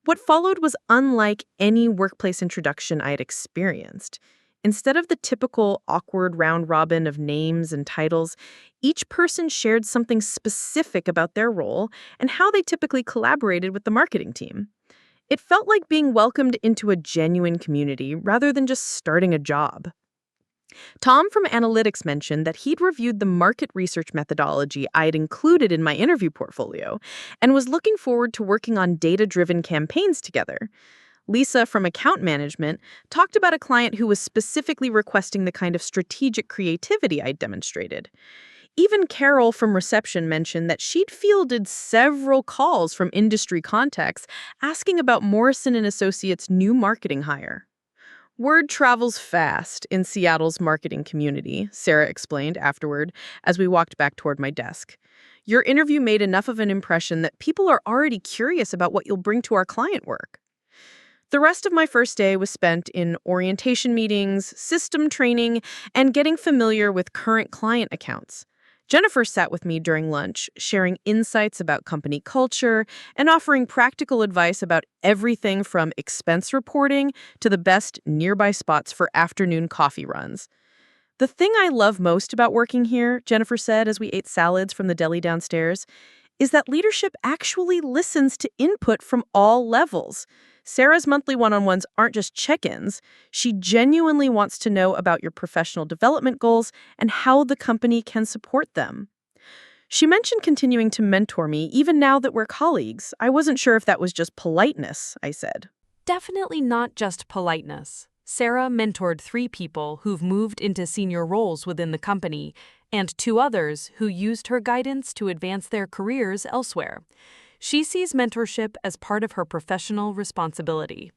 What followed was unlike any workplace introduction I had experienced. Instead of the typical awkward round robin of names and titles, each person shared something specific about their role and how they typically collaborated with the marketing team. It felt like being welcomed into a genuine community rather than just starting a job. Tom from Analytics mentioned that he'd reviewed the market research methodology I'd included in my interview portfolio and was looking forward to working on data-driven campaigns together. Lisa from Account Management talked about a client who was specifically requesting the kind of strategic creativity I'd demonstrated. Even Carol from Reception mentioned that she'd fielded several calls from industry contacts asking about Morrison & Associates' new marketing hire. Word travels fast in Seattle's marketing community, Sarah explained afterward as we walked back toward my desk. Your interview made enough of an impression that people are already curious about what you'll bring to our client work. The rest of my first day was spent in orientation meetings, system training, and getting familiar with current client accounts. Jennifer sat with me during lunch, sharing insights about company culture and offering practical advice about everything from expense reporting to the best nearby spots for afternoon coffee runs. The thing I love most about working here, Jennifer said as we ate salads from the deli downstairs, is that leadership actually listens to input from all levels. Sarah's monthly one-on-ones aren't just check-ins. She genuinely wants to know about your professional development goals and how the company can support them. She mentioned continuing to mentor me even now that we're colleagues. I wasn't sure if that was just politeness, I said. Definitely not just politeness. Sarah mentored 3 people who've moved into senior roles within the company and 2 others who used her guidance to advance their careers elsewhere. She sees mentorship as part of her professional responsibility.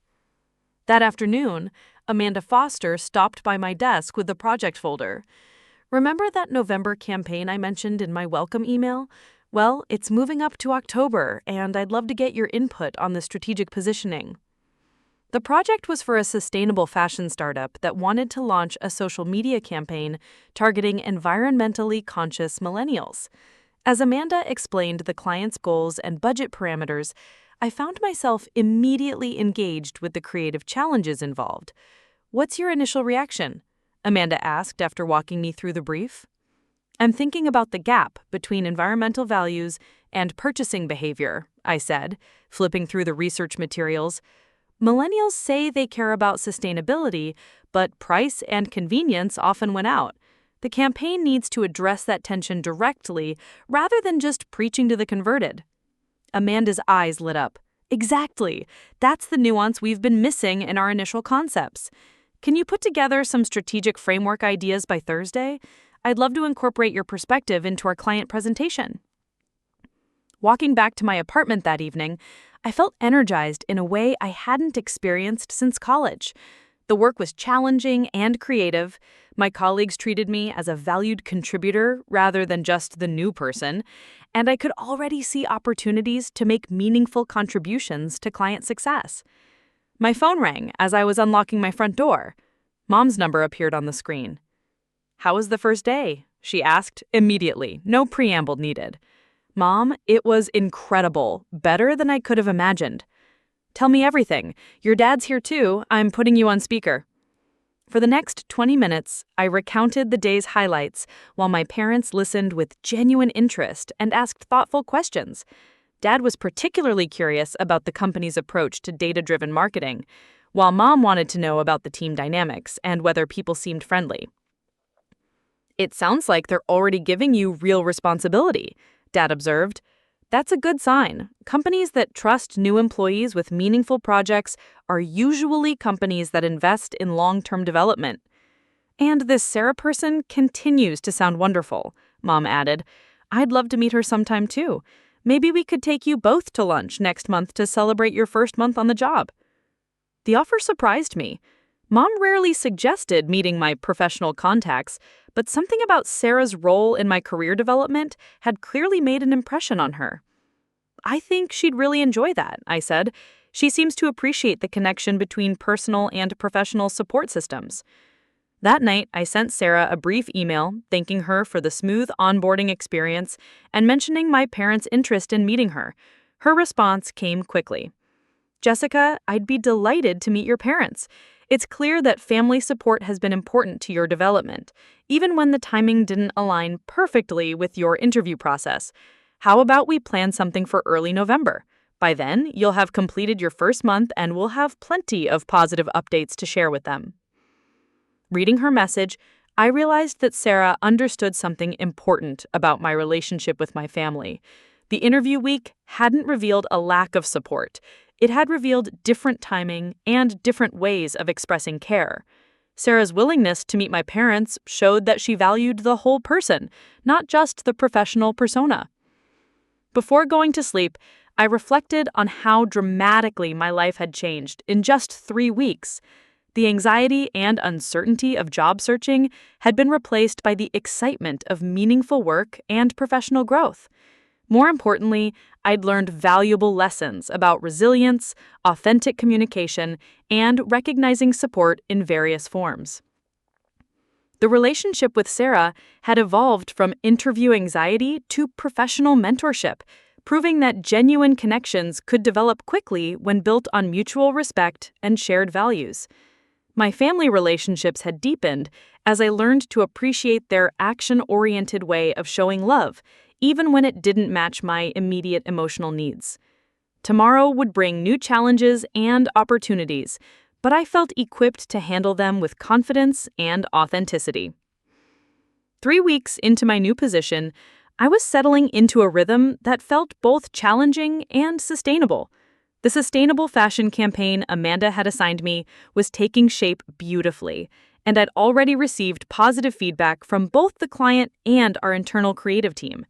That afternoon, Amanda Foster stopped by my desk with the project folder. Remember that November campaign I mentioned in my welcome email? Well, it's moving up to October, and I'd love to get your input on the strategic positioning. The project was for a sustainable fashion startup that wanted to launch a social media campaign targeting environmentally conscious millennials. As Amanda explained the client's goals and budget parameters, I found myself immediately engaged with the creative challenges involved. "What's your initial reaction?" Amanda asked after walking me through the brief. "I'm thinking about the gap between environmental values and purchasing behavior," I said, flipping through the research materials. "Millennials say they care about sustainability, but price and convenience often win out. The campaign needs to address that tension directly rather than just preaching to the converted." Amanda's eyes lit up. "Exactly. That's the nuance we've been missing in our initial concepts. Can you put together some strategic framework ideas by Thursday? I'd love to incorporate your perspective into our client presentation." Walking back to my apartment that evening, I felt energized in a way I hadn't experienced since college. The work was challenging and creative. My colleagues treated me as a valued contributor rather than just the new person, and I could already see opportunities to make meaningful contributions to client success. My phone rang as I was unlocking my front door. Mom's number appeared on the screen. "How was the first day?" she asked immediately, no preamble needed. "Mom, it was incredible, better than I could have imagined." "Tell me everything. Your dad's here too. I'm putting you on speaker." For the next 20 minutes, I recounted the day's highlights while my parents listened with genuine interest and asked thoughtful questions. Dad was particularly curious about the company's approach to data-driven marketing, while Mom wanted to know about the team dynamics and whether people seemed friendly. "It sounds like they're already giving you real responsibility," Dad observed. "That's a good sign. Companies that trust new employees with meaningful projects are usually companies that invest in long-term development." "And this Sarah person continues to sound wonderful," Mom added. "I'd love to meet her sometime too. Maybe we could take you both to lunch next month to celebrate your first month on the job." The offer surprised me. Mom rarely suggested meeting my professional contacts, but something about Sarah's role in my career development had clearly made an impression on her. "I think she'd really enjoy that," I said. "She seems to appreciate the connection between personal and professional support systems." That night, I sent Sarah a brief email thanking her for the smooth onboarding experience and mentioning my parents' interest in meeting her. Her response came quickly. "Jessica, I'd be delighted to meet your parents. It's clear that family support has been important to your development, even when the timing didn't align perfectly with your interview process. How about we plan something for early November? By then, you'll have completed your first month and we'll have plenty of positive updates to share with them." Reading her message, I realized that Sarah understood something important about my relationship with my family. The interview week hadn't revealed a lack of support. It had revealed different timing and different ways of expressing care. Sarah's willingness to meet my parents showed that she valued the whole person, not just the professional persona. Before going to sleep, I reflected on how dramatically my life had changed in just 3 weeks. The anxiety and uncertainty of job searching had been replaced by the excitement of meaningful work and professional growth. More importantly, I'd learned valuable lessons about resilience, authentic communication, and recognizing support in various forms. The relationship with Sarah had evolved from interview anxiety to professional mentorship, proving that genuine connections could develop quickly when built on mutual respect and shared values. My family relationships had deepened as I learned to appreciate their action-oriented way of showing love, even when it didn't match my immediate emotional needs. Tomorrow would bring new challenges and opportunities, but I felt equipped to handle them with confidence and authenticity. 3 weeks into my new position, I was settling into a rhythm that felt both challenging and sustainable. The sustainable fashion campaign Amanda had assigned me was taking shape beautifully, and I'd already received positive feedback from both the client and our internal creative team.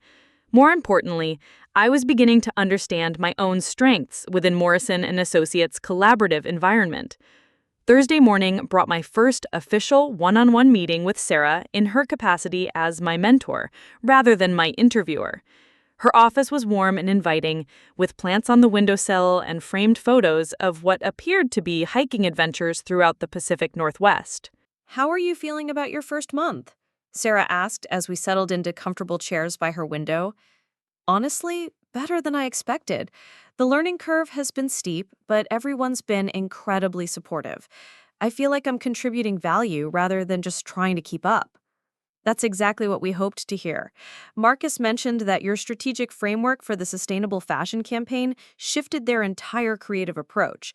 More importantly, I was beginning to understand my own strengths within Morrison & Associates' collaborative environment. Thursday morning brought my first official one-on-one meeting with Sarah in her capacity as my mentor, rather than my interviewer. Her office was warm and inviting, with plants on the windowsill and framed photos of what appeared to be hiking adventures throughout the Pacific Northwest. "How are you feeling about your first month?" Sarah asked as we settled into comfortable chairs by her window. "Honestly, better than I expected. The learning curve has been steep, but everyone's been incredibly supportive. I feel like I'm contributing value rather than just trying to keep up." That's exactly what we hoped to hear. Marcus mentioned that your strategic framework for the sustainable fashion campaign shifted their entire creative approach.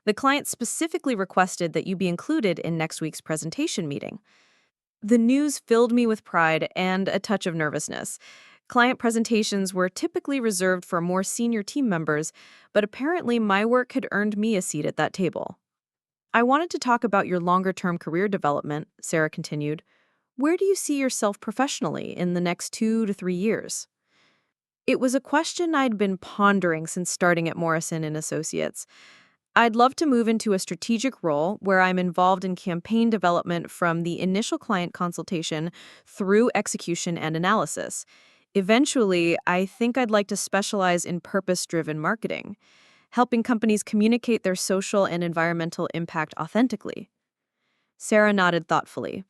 The client specifically requested that you be included in next week's presentation meeting. The news filled me with pride and a touch of nervousness. Client presentations were typically reserved for more senior team members, but apparently my work had earned me a seat at that table. "I wanted to talk about your longer-term career development," Sarah continued. "Where do you see yourself professionally in the next 2 to 3 years?" It was a question I'd been pondering since starting at Morrison & Associates. I'd love to move into a strategic role where I'm involved in campaign development from the initial client consultation through execution and analysis. Eventually, I think I'd like to specialize in purpose-driven marketing, helping companies communicate their social and environmental impact authentically. Sarah nodded thoughtfully.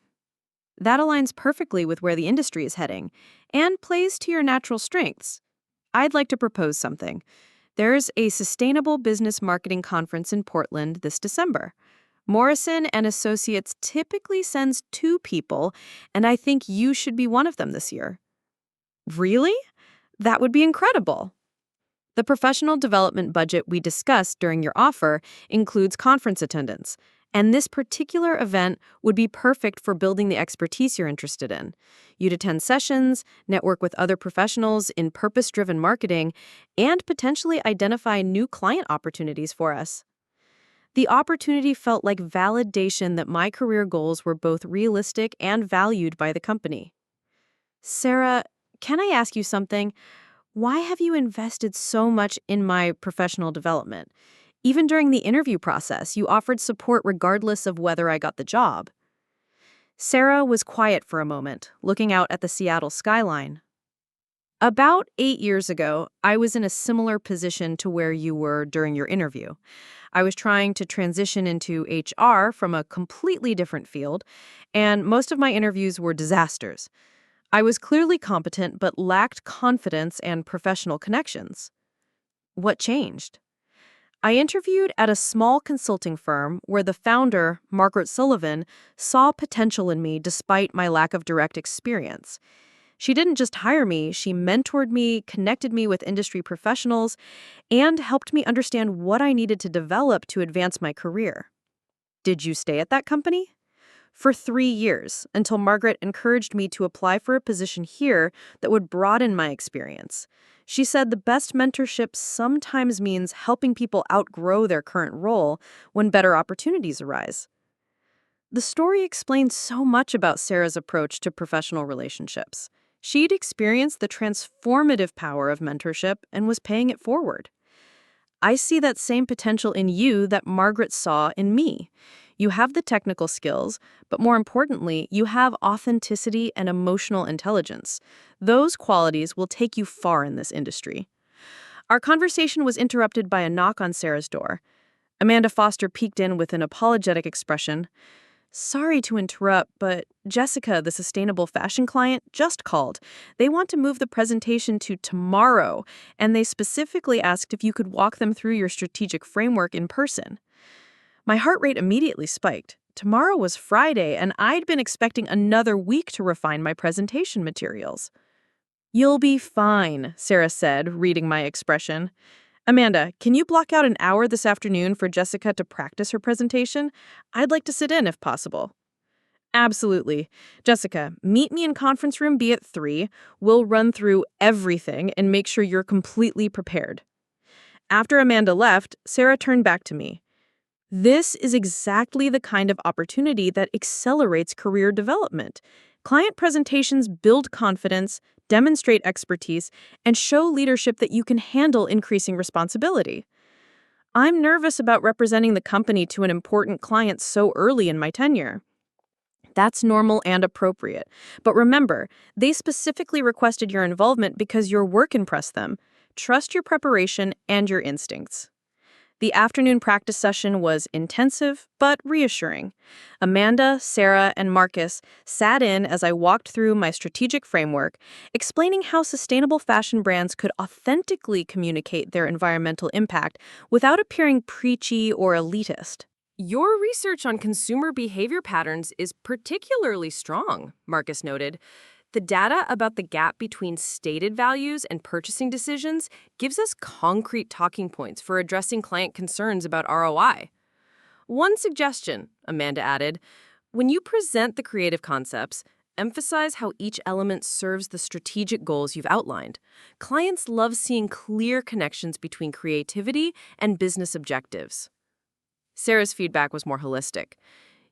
"That aligns perfectly with where the industry is heading and plays to your natural strengths. I'd like to propose something. There's a Sustainable Business Marketing Conference in Portland this December. Morrison & Associates typically sends 2 people, and I think you should be one of them this year." "Really? That would be incredible." The professional development budget we discussed during your offer includes conference attendance, and this particular event would be perfect for building the expertise you're interested in. You'd attend sessions, network with other professionals in purpose-driven marketing, and potentially identify new client opportunities for us. The opportunity felt like validation that my career goals were both realistic and valued by the company. "Sarah, can I ask you something? Why have you invested so much in my professional development? Even during the interview process, you offered support regardless of whether I got the job. Sarah was quiet for a moment, looking out at the Seattle skyline. About 8 years ago, I was in a similar position to where you were during your interview. I was trying to transition into HR from a completely different field, and most of my interviews were disasters. I was clearly competent but lacked confidence and professional connections. What changed? I interviewed at a small consulting firm where the founder, Margaret Sullivan, saw potential in me despite my lack of direct experience. She didn't just hire me, she mentored me, connected me with industry professionals, and helped me understand what I needed to develop to advance my career. Did you stay at that company? For 3 years, until Margaret encouraged me to apply for a position here that would broaden my experience. She said the best mentorship sometimes means helping people outgrow their current role when better opportunities arise. The story explains so much about Sarah's approach to professional relationships. She'd experienced the transformative power of mentorship and was paying it forward. I see that same potential in you that Margaret saw in me. You have the technical skills, but more importantly, you have authenticity and emotional intelligence. Those qualities will take you far in this industry. Our conversation was interrupted by a knock on Sarah's door. Amanda Foster peeked in with an apologetic expression. Sorry to interrupt, but Jessica, the sustainable fashion client, just called. They want to move the presentation to tomorrow, and they specifically asked if you could walk them through your strategic framework in person. My heart rate immediately spiked. Tomorrow was Friday, and I'd been expecting another week to refine my presentation materials. You'll be fine, Sarah said, reading my expression. Amanda, can you block out an hour this afternoon for Jessica to practice her presentation? I'd like to sit in if possible. Absolutely. Jessica, meet me in conference room B at 3. We'll run through everything and make sure you're completely prepared. After Amanda left, Sarah turned back to me. This is exactly the kind of opportunity that accelerates career development. Client presentations build confidence, demonstrate expertise, and show leadership that you can handle increasing responsibility. I'm nervous about representing the company to an important client so early in my tenure. That's normal and appropriate. But remember, they specifically requested your involvement because your work impressed them. Trust your preparation and your instincts. The afternoon practice session was intensive but reassuring. Amanda, Sarah, and Marcus sat in as I walked through my strategic framework, explaining how sustainable fashion brands could authentically communicate their environmental impact without appearing preachy or elitist. Your research on consumer behavior patterns is particularly strong, Marcus noted. The data about the gap between stated values and purchasing decisions gives us concrete talking points for addressing client concerns about ROI. One suggestion, Amanda added, when you present the creative concepts, emphasize how each element serves the strategic goals you've outlined. Clients love seeing clear connections between creativity and business objectives. Sarah's feedback was more holistic.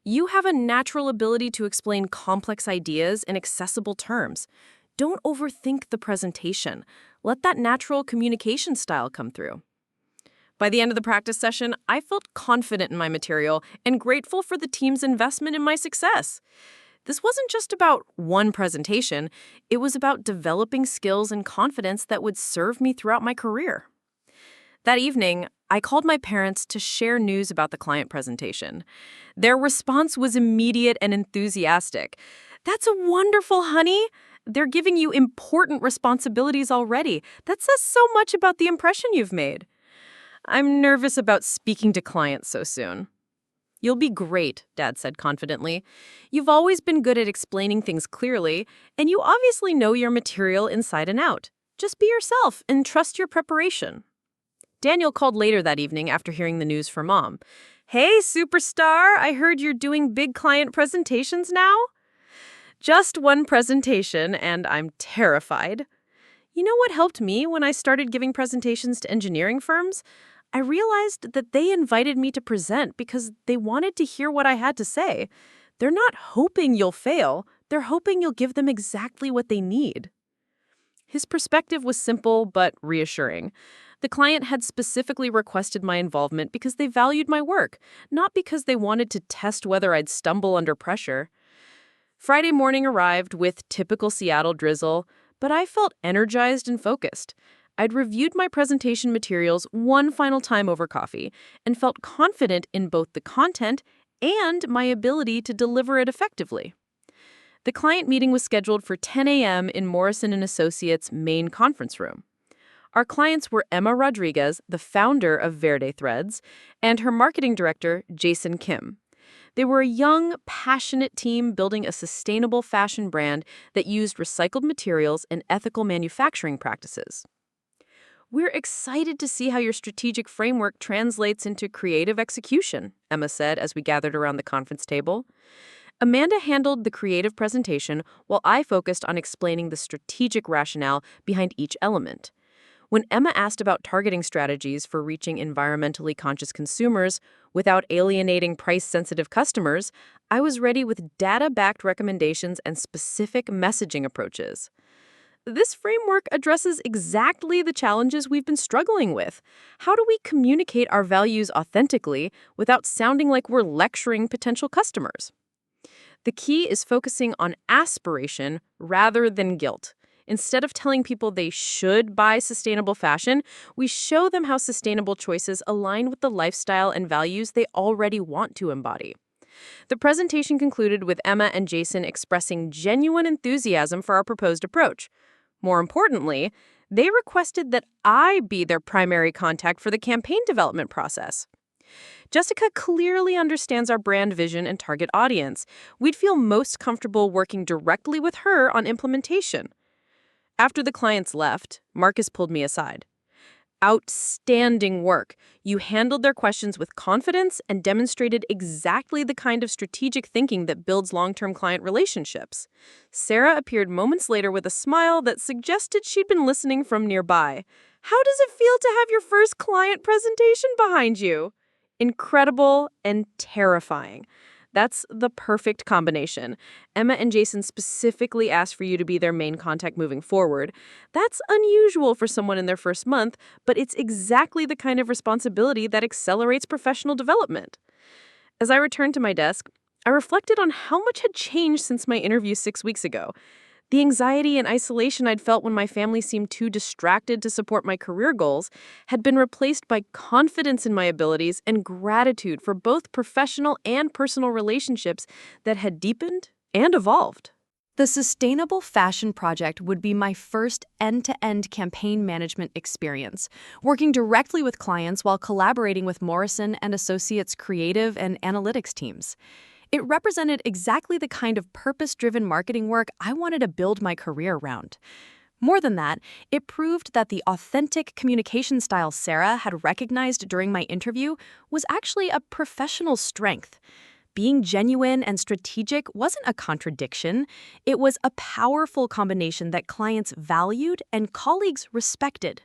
You have a natural ability to explain complex ideas in accessible terms. Don't overthink the presentation. Let that natural communication style come through. By the end of the practice session, I felt confident in my material and grateful for the team's investment in my success. This wasn't just about one presentation. It was about developing skills and confidence that would serve me throughout my career. That evening, I called my parents to share news about the client presentation. Their response was immediate and enthusiastic. That's wonderful, honey. They're giving you important responsibilities already. That says so much about the impression you've made. I'm nervous about speaking to clients so soon. You'll be great, Dad said confidently. You've always been good at explaining things clearly, and you obviously know your material inside and out. Just be yourself and trust your preparation. Daniel called later that evening after hearing the news from Mom. Hey, superstar, I heard you're doing big client presentations now? Just one presentation, and I'm terrified. You know what helped me when I started giving presentations to engineering firms? I realized that they invited me to present because they wanted to hear what I had to say. They're not hoping you'll fail. They're hoping you'll give them exactly what they need. His perspective was simple but reassuring. The client had specifically requested my involvement because they valued my work, not because they wanted to test whether I'd stumble under pressure. Friday morning arrived with typical Seattle drizzle, but I felt energized and focused. I'd reviewed my presentation materials one final time over coffee and felt confident in both the content and my ability to deliver it effectively. The client meeting was scheduled for 10 a.m. in Morrison & Associates' main conference room. Our clients were Emma Rodriguez, the founder of Verde Threads, and her marketing director, Jason Kim. They were a young, passionate team building a sustainable fashion brand that used recycled materials and ethical manufacturing practices. "We're excited to see how your strategic framework translates into creative execution," Emma said as we gathered around the conference table. Amanda handled the creative presentation while I focused on explaining the strategic rationale behind each element. When Emma asked about targeting strategies for reaching environmentally conscious consumers without alienating price-sensitive customers, I was ready with data-backed recommendations and specific messaging approaches. This framework addresses exactly the challenges we've been struggling with. How do we communicate our values authentically without sounding like we're lecturing potential customers? The key is focusing on aspiration rather than guilt. Instead of telling people they should buy sustainable fashion, we show them how sustainable choices align with the lifestyle and values they already want to embody. The presentation concluded with Emma and Jason expressing genuine enthusiasm for our proposed approach. More importantly, they requested that I be their primary contact for the campaign development process. Jessica clearly understands our brand vision and target audience. We'd feel most comfortable working directly with her on implementation. After the clients left, Marcus pulled me aside. "Outstanding work. You handled their questions with confidence and demonstrated exactly the kind of strategic thinking that builds long-term client relationships." Sarah appeared moments later with a smile that suggested she'd been listening from nearby. "How does it feel to have your first client presentation behind you?" "Incredible and terrifying." That's the perfect combination. Emma and Jason specifically asked for you to be their main contact moving forward. That's unusual for someone in their first month, but it's exactly the kind of responsibility that accelerates professional development. As I returned to my desk, I reflected on how much had changed since my interview 6 weeks ago. The anxiety and isolation I'd felt when my family seemed too distracted to support my career goals had been replaced by confidence in my abilities and gratitude for both professional and personal relationships that had deepened and evolved. The Sustainable Fashion Project would be my first end-to-end campaign management experience, working directly with clients while collaborating with Morrison & Associates' creative and analytics teams. It represented exactly the kind of purpose-driven marketing work I wanted to build my career around. More than that, it proved that the authentic communication style Sarah had recognized during my interview was actually a professional strength. Being genuine and strategic wasn't a contradiction. It was a powerful combination that clients valued and colleagues respected.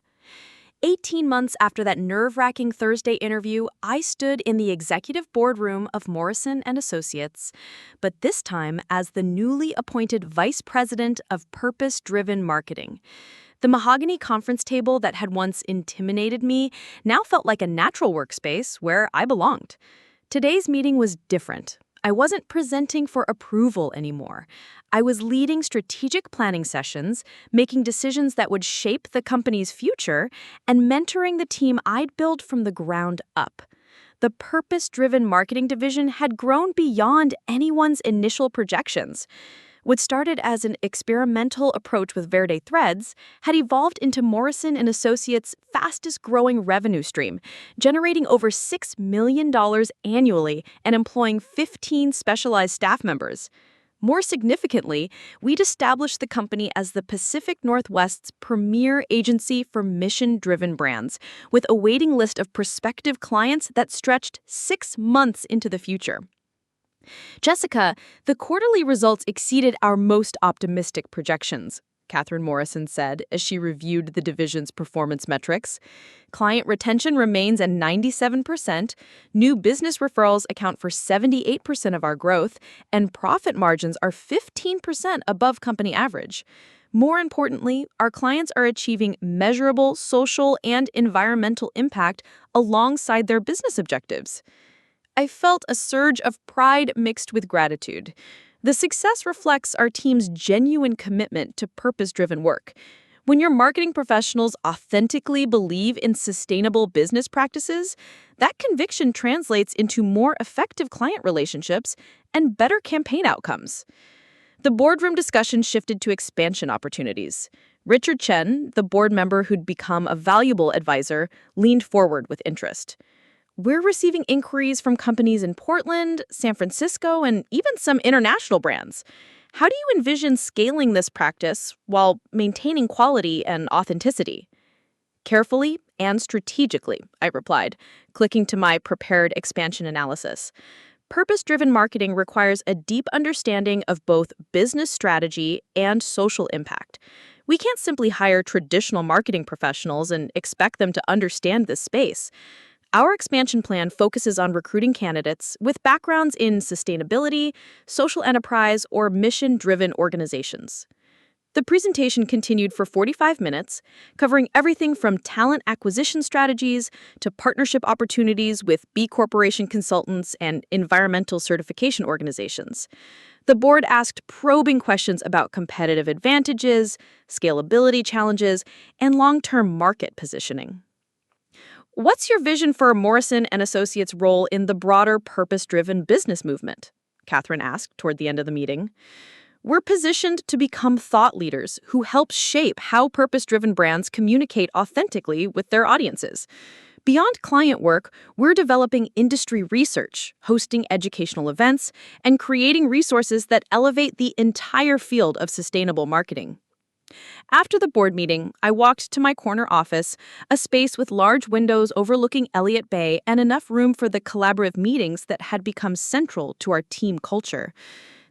18 months after that nerve-wracking Thursday interview, I stood in the executive boardroom of Morrison & Associates, but this time as the newly appointed Vice President of Purpose-Driven Marketing. The mahogany conference table that had once intimidated me now felt like a natural workspace where I belonged. Today's meeting was different. I wasn't presenting for approval anymore. I was leading strategic planning sessions, making decisions that would shape the company's future, and mentoring the team I'd built from the ground up. The purpose-driven marketing division had grown beyond anyone's initial projections. What started as an experimental approach with Verde Threads had evolved into Morrison & Associates' fastest-growing revenue stream, generating over $6 million annually and employing 15 specialized staff members. More significantly, we'd established the company as the Pacific Northwest's premier agency for mission-driven brands, with a waiting list of prospective clients that stretched 6 months into the future. "Jessica, the quarterly results exceeded our most optimistic projections," Catherine Morrison said as she reviewed the division's performance metrics. "Client retention remains at 97%, new business referrals account for 78% of our growth, and profit margins are 15% above company average. More importantly, our clients are achieving measurable social and environmental impact alongside their business objectives. I felt a surge of pride mixed with gratitude. The success reflects our team's genuine commitment to purpose-driven work. When your marketing professionals authentically believe in sustainable business practices, that conviction translates into more effective client relationships and better campaign outcomes. The boardroom discussion shifted to expansion opportunities. Richard Chen, the board member who'd become a valuable advisor, leaned forward with interest. We're receiving inquiries from companies in Portland, San Francisco, and even some international brands. How do you envision scaling this practice while maintaining quality and authenticity? Carefully and strategically, I replied, clicking to my prepared expansion analysis. Purpose-driven marketing requires a deep understanding of both business strategy and social impact. We can't simply hire traditional marketing professionals and expect them to understand this space. Our expansion plan focuses on recruiting candidates with backgrounds in sustainability, social enterprise, or mission-driven organizations. The presentation continued for 45 minutes, covering everything from talent acquisition strategies to partnership opportunities with B Corporation consultants and environmental certification organizations. The board asked probing questions about competitive advantages, scalability challenges, and long-term market positioning. What's your vision for Morrison and Associates' role in the broader purpose-driven business movement? Catherine asked toward the end of the meeting. We're positioned to become thought leaders who help shape how purpose-driven brands communicate authentically with their audiences. Beyond client work, we're developing industry research, hosting educational events, and creating resources that elevate the entire field of sustainable marketing. After the board meeting, I walked to my corner office, a space with large windows overlooking Elliott Bay and enough room for the collaborative meetings that had become central to our team culture.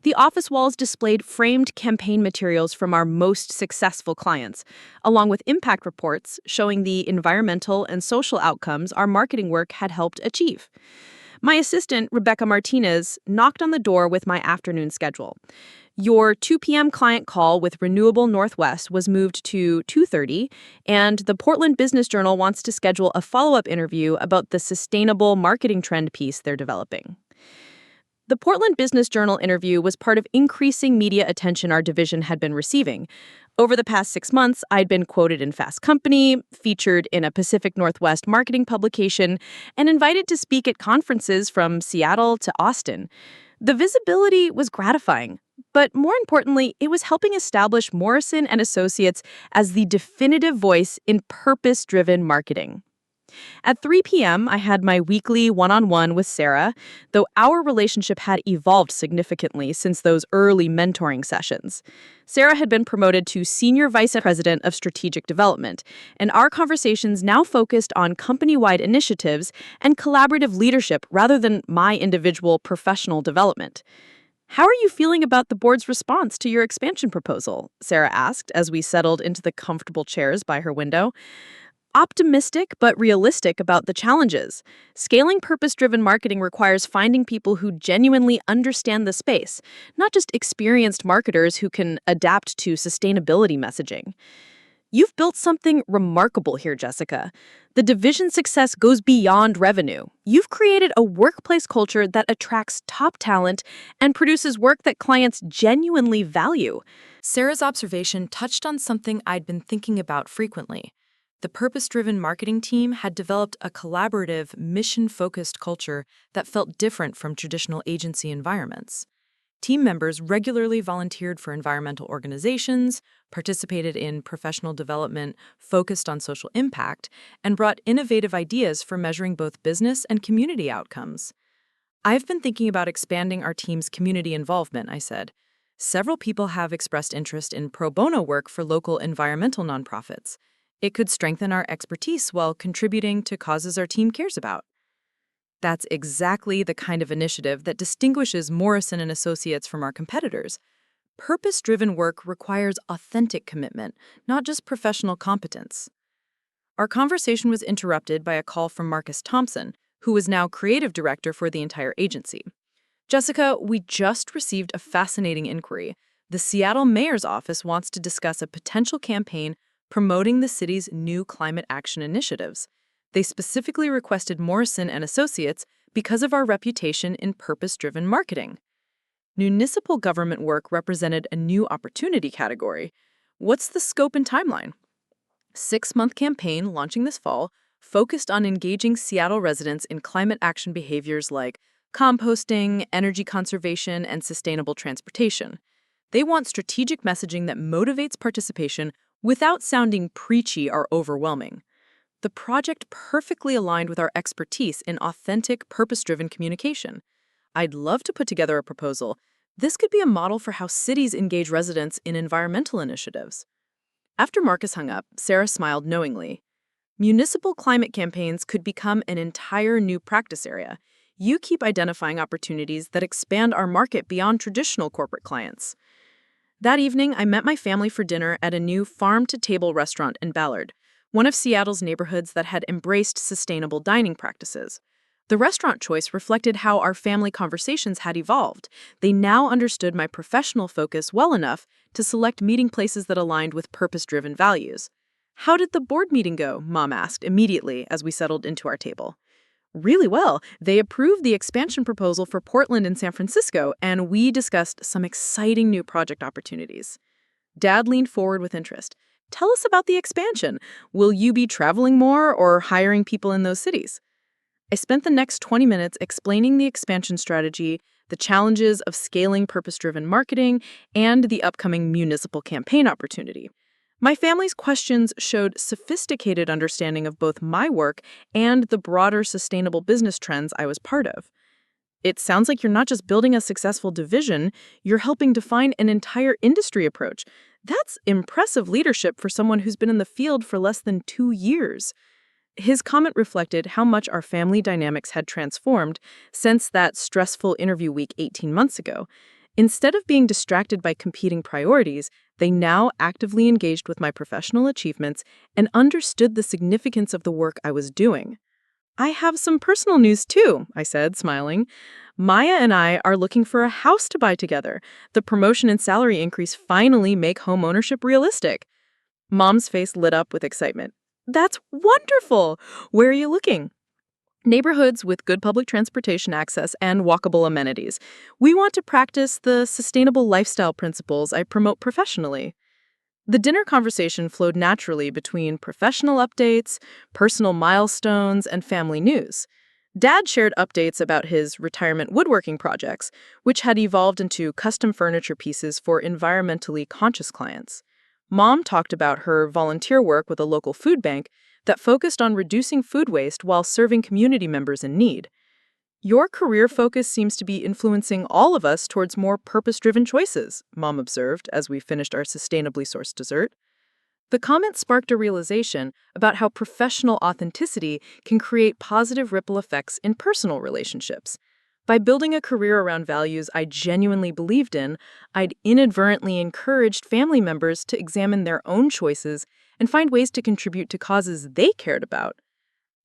The office walls displayed framed campaign materials from our most successful clients, along with impact reports showing the environmental and social outcomes our marketing work had helped achieve. My assistant, Rebecca Martinez, knocked on the door with my afternoon schedule. Your 2 p.m. client call with Renewable Northwest was moved to 2:30, and the Portland Business Journal wants to schedule a follow-up interview about the sustainable marketing trend piece they're developing. The Portland Business Journal interview was part of increasing media attention our division had been receiving. Over the past 6 months, I'd been quoted in Fast Company, featured in a Pacific Northwest marketing publication, and invited to speak at conferences from Seattle to Austin. The visibility was gratifying, but more importantly, it was helping establish Morrison and Associates as the definitive voice in purpose-driven marketing. At 3 p.m., I had my weekly one-on-one with Sarah, though our relationship had evolved significantly since those early mentoring sessions. Sarah had been promoted to Senior Vice President of Strategic Development, and our conversations now focused on company-wide initiatives and collaborative leadership rather than my individual professional development. How are you feeling about the board's response to your expansion proposal? Sarah asked as we settled into the comfortable chairs by her window. Optimistic but realistic about the challenges. Scaling purpose-driven marketing requires finding people who genuinely understand the space, not just experienced marketers who can adapt to sustainability messaging. You've built something remarkable here, Jessica. The division's success goes beyond revenue. You've created a workplace culture that attracts top talent and produces work that clients genuinely value. Sarah's observation touched on something I'd been thinking about frequently. The purpose-driven marketing team had developed a collaborative, mission-focused culture that felt different from traditional agency environments. Team members regularly volunteered for environmental organizations, participated in professional development focused on social impact, and brought innovative ideas for measuring both business and community outcomes. I've been thinking about expanding our team's community involvement, I said. Several people have expressed interest in pro bono work for local environmental nonprofits. It could strengthen our expertise while contributing to causes our team cares about. That's exactly the kind of initiative that distinguishes Morrison and Associates from our competitors. Purpose-driven work requires authentic commitment, not just professional competence. Our conversation was interrupted by a call from Marcus Thompson, who is now creative director for the entire agency. Jessica, we just received a fascinating inquiry. The Seattle mayor's office wants to discuss a potential campaign promoting the city's new climate action initiatives. They specifically requested Morrison and Associates because of our reputation in purpose-driven marketing. Municipal government work represented a new opportunity category. What's the scope and timeline? 6-month campaign launching this fall, focused on engaging Seattle residents in climate action behaviors like composting, energy conservation, and sustainable transportation. They want strategic messaging that motivates participation without sounding preachy or overwhelming. The project perfectly aligned with our expertise in authentic, purpose-driven communication. I'd love to put together a proposal. This could be a model for how cities engage residents in environmental initiatives. After Marcus hung up, Sarah smiled knowingly. Municipal climate campaigns could become an entire new practice area. You keep identifying opportunities that expand our market beyond traditional corporate clients. That evening, I met my family for dinner at a new farm-to-table restaurant in Ballard, one of Seattle's neighborhoods that had embraced sustainable dining practices. The restaurant choice reflected how our family conversations had evolved. They now understood my professional focus well enough to select meeting places that aligned with purpose-driven values. "How did the board meeting go?" Mom asked immediately as we settled into our table. "Really well. They approved the expansion proposal for Portland and San Francisco, and we discussed some exciting new project opportunities." Dad leaned forward with interest. "Tell us about the expansion. Will you be traveling more or hiring people in those cities?" I spent the next 20 minutes explaining the expansion strategy, the challenges of scaling purpose-driven marketing, and the upcoming municipal campaign opportunity. My family's questions showed sophisticated understanding of both my work and the broader sustainable business trends I was part of. "It sounds like you're not just building a successful division, you're helping define an entire industry approach. That's impressive leadership for someone who's been in the field for less than 2 years." His comment reflected how much our family dynamics had transformed since that stressful interview week 18 months ago. Instead of being distracted by competing priorities, they now actively engaged with my professional achievements and understood the significance of the work I was doing. "I have some personal news too," I said, smiling. "Maya and I are looking for a house to buy together. The promotion and salary increase finally make home ownership realistic." Mom's face lit up with excitement. "That's wonderful! Where are you looking?" "Neighborhoods with good public transportation access and walkable amenities. We want to practice the sustainable lifestyle principles I promote professionally." The dinner conversation flowed naturally between professional updates, personal milestones, and family news. Dad shared updates about his retirement woodworking projects, which had evolved into custom furniture pieces for environmentally conscious clients. Mom talked about her volunteer work with a local food bank that focused on reducing food waste while serving community members in need. "Your career focus seems to be influencing all of us towards more purpose-driven choices," Mom observed as we finished our sustainably sourced dessert. The comment sparked a realization about how professional authenticity can create positive ripple effects in personal relationships. By building a career around values I genuinely believed in, I'd inadvertently encouraged family members to examine their own choices and find ways to contribute to causes they cared about.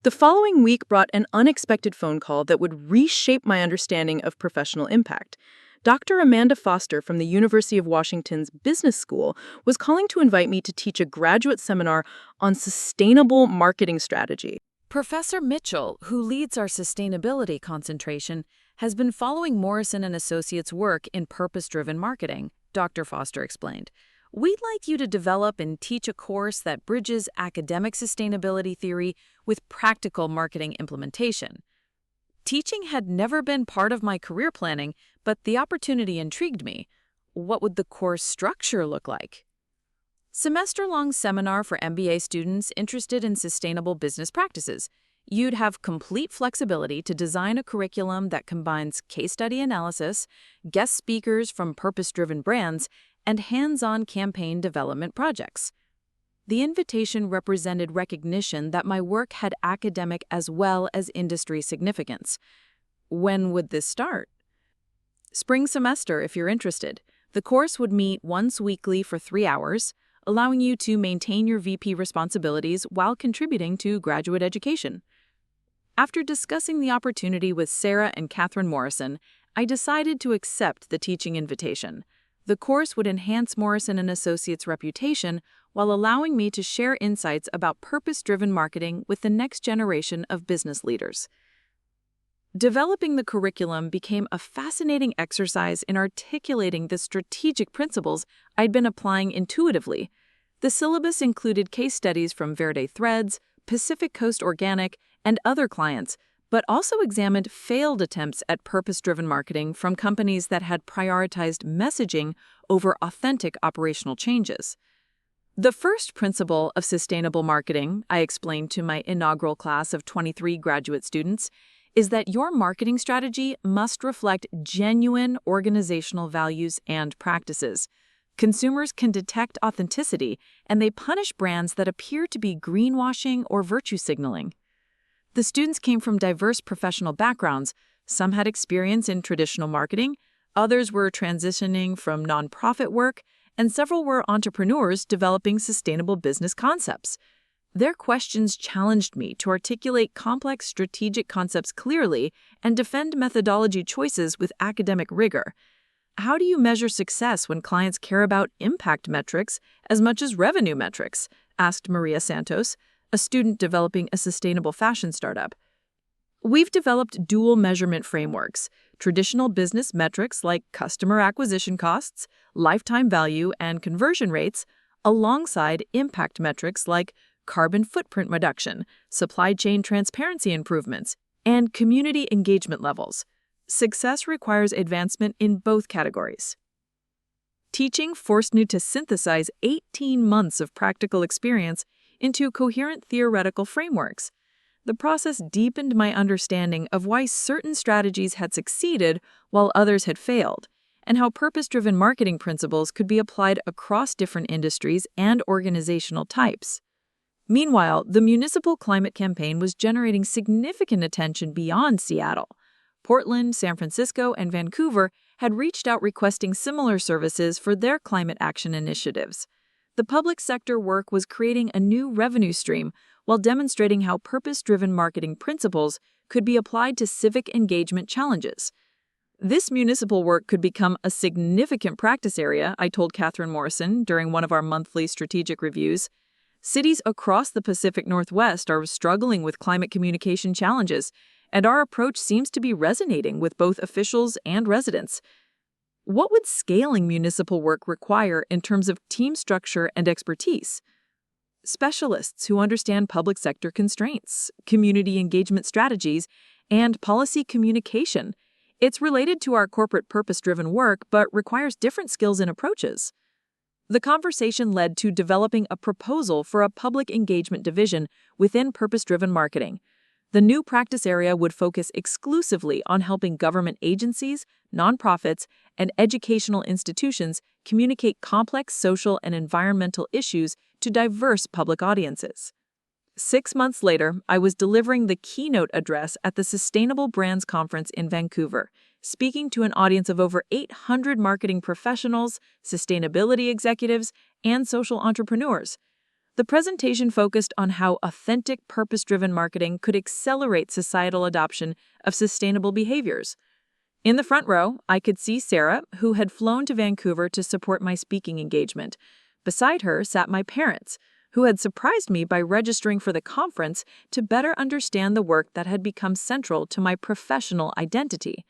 The following week brought an unexpected phone call that would reshape my understanding of professional impact. Dr. Amanda Foster from the University of Washington's Business School was calling to invite me to teach a graduate seminar on sustainable marketing strategy. Professor Mitchell, who leads our sustainability concentration, has been following Morrison and Associates' work in purpose-driven marketing, Dr. Foster explained. "We'd like you to develop and teach a course that bridges academic sustainability theory with practical marketing implementation." Teaching had never been part of my career planning, but the opportunity intrigued me. What would the course structure look like? Semester-long seminar for MBA students interested in sustainable business practices. You'd have complete flexibility to design a curriculum that combines case study analysis, guest speakers from purpose-driven brands, and hands-on campaign development projects. The invitation represented recognition that my work had academic as well as industry significance. When would this start? Spring semester, if you're interested. The course would meet once weekly for 3 hours, allowing you to maintain your VP responsibilities while contributing to graduate education. After discussing the opportunity with Sarah and Catherine Morrison, I decided to accept the teaching invitation. The course would enhance Morrison & Associates' reputation while allowing me to share insights about purpose-driven marketing with the next generation of business leaders. Developing the curriculum became a fascinating exercise in articulating the strategic principles I'd been applying intuitively. The syllabus included case studies from Verde Threads, Pacific Coast Organic, and other clients, but also examined failed attempts at purpose-driven marketing from companies that had prioritized messaging over authentic operational changes. The first principle of sustainable marketing, I explained to my inaugural class of 23 graduate students, is that your marketing strategy must reflect genuine organizational values and practices. Consumers can detect authenticity, and they punish brands that appear to be greenwashing or virtue signaling. The students came from diverse professional backgrounds. Some had experience in traditional marketing, others were transitioning from nonprofit work, and several were entrepreneurs developing sustainable business concepts. Their questions challenged me to articulate complex strategic concepts clearly and defend methodology choices with academic rigor. How do you measure success when clients care about impact metrics as much as revenue metrics? Asked Maria Santos, a student developing a sustainable fashion startup. We've developed dual measurement frameworks, traditional business metrics like customer acquisition costs, lifetime value, and conversion rates, alongside impact metrics like carbon footprint reduction, supply chain transparency improvements, and community engagement levels. Success requires advancement in both categories. Teaching forced me to synthesize 18 months of practical experience into coherent theoretical frameworks. The process deepened my understanding of why certain strategies had succeeded while others had failed, and how purpose-driven marketing principles could be applied across different industries and organizational types. Meanwhile, the municipal climate campaign was generating significant attention beyond Seattle. Portland, San Francisco, and Vancouver had reached out requesting similar services for their climate action initiatives. The public sector work was creating a new revenue stream while demonstrating how purpose-driven marketing principles could be applied to civic engagement challenges. This municipal work could become a significant practice area, I told Catherine Morrison during one of our monthly strategic reviews. Cities across the Pacific Northwest are struggling with climate communication challenges, and our approach seems to be resonating with both officials and residents. What would scaling municipal work require in terms of team structure and expertise? Specialists who understand public sector constraints, community engagement strategies, and policy communication. It's related to our corporate purpose-driven work, but requires different skills and approaches. The conversation led to developing a proposal for a public engagement division within purpose-driven marketing. The new practice area would focus exclusively on helping government agencies, nonprofits, and educational institutions communicate complex social and environmental issues to diverse public audiences. 6 months later, I was delivering the keynote address at the Sustainable Brands Conference in Vancouver, speaking to an audience of over 800 marketing professionals, sustainability executives, and social entrepreneurs. The presentation focused on how authentic, purpose-driven marketing could accelerate societal adoption of sustainable behaviors. In the front row, I could see Sarah, who had flown to Vancouver to support my speaking engagement. Beside her sat my parents, who had surprised me by registering for the conference to better understand the work that had become central to my professional identity.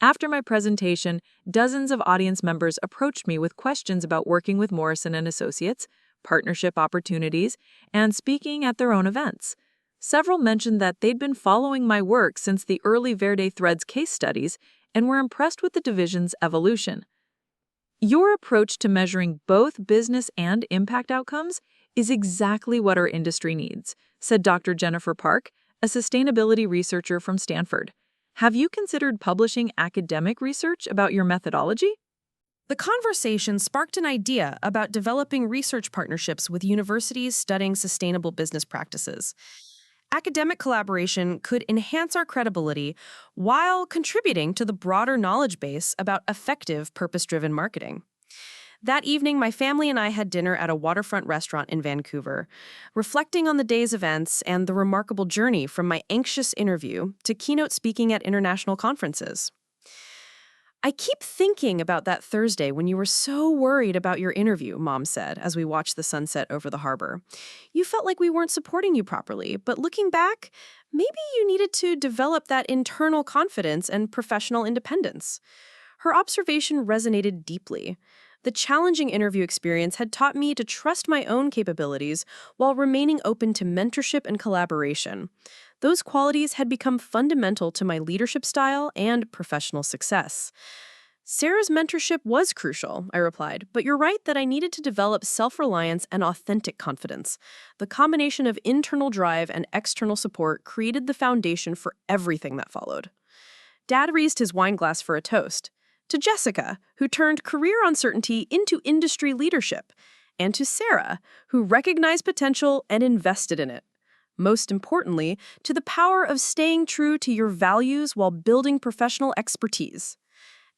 After my presentation, dozens of audience members approached me with questions about working with Morrison & Associates, partnership opportunities, and speaking at their own events. Several mentioned that they'd been following my work since the early Verde Threads case studies and were impressed with the division's evolution. Your approach to measuring both business and impact outcomes is exactly what our industry needs, said Dr. Jennifer Park, a sustainability researcher from Stanford. Have you considered publishing academic research about your methodology? The conversation sparked an idea about developing research partnerships with universities studying sustainable business practices. Academic collaboration could enhance our credibility while contributing to the broader knowledge base about effective purpose-driven marketing. That evening, my family and I had dinner at a waterfront restaurant in Vancouver, reflecting on the day's events and the remarkable journey from my anxious interview to keynote speaking at international conferences. I keep thinking about that Thursday when you were so worried about your interview, Mom said, as we watched the sunset over the harbor. You felt like we weren't supporting you properly, but looking back, maybe you needed to develop that internal confidence and professional independence. Her observation resonated deeply. The challenging interview experience had taught me to trust my own capabilities while remaining open to mentorship and collaboration. Those qualities had become fundamental to my leadership style and professional success. Sarah's mentorship was crucial, I replied, but you're right that I needed to develop self-reliance and authentic confidence. The combination of internal drive and external support created the foundation for everything that followed. Dad raised his wine glass for a toast. To Jessica, who turned career uncertainty into industry leadership, and to Sarah, who recognized potential and invested in it. Most importantly, to the power of staying true to your values while building professional expertise.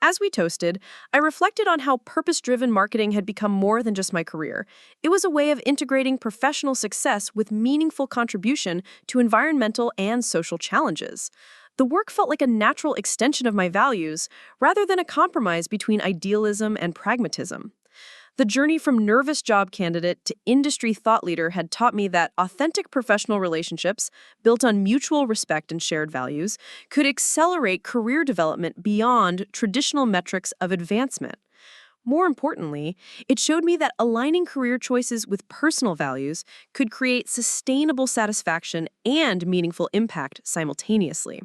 As we toasted, I reflected on how purpose-driven marketing had become more than just my career. It was a way of integrating professional success with meaningful contribution to environmental and social challenges. The work felt like a natural extension of my values, rather than a compromise between idealism and pragmatism. The journey from nervous job candidate to industry thought leader had taught me that authentic professional relationships, built on mutual respect and shared values, could accelerate career development beyond traditional metrics of advancement. More importantly, it showed me that aligning career choices with personal values could create sustainable satisfaction and meaningful impact simultaneously.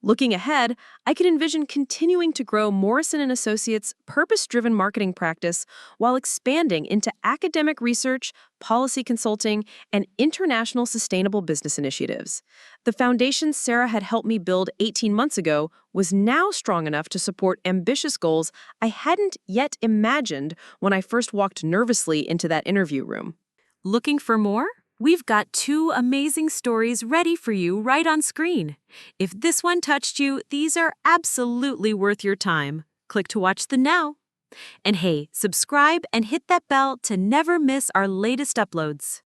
Looking ahead, I could envision continuing to grow Morrison & Associates' purpose-driven marketing practice while expanding into academic research, policy consulting, and international sustainable business initiatives. The foundation Sarah had helped me build 18 months ago was now strong enough to support ambitious goals I hadn't yet imagined when I first walked nervously into that interview room. Looking for more? We've got 2 amazing stories ready for you right on screen. If this one touched you, these are absolutely worth your time. Click to watch them now. And hey, subscribe and hit that bell to never miss our latest uploads.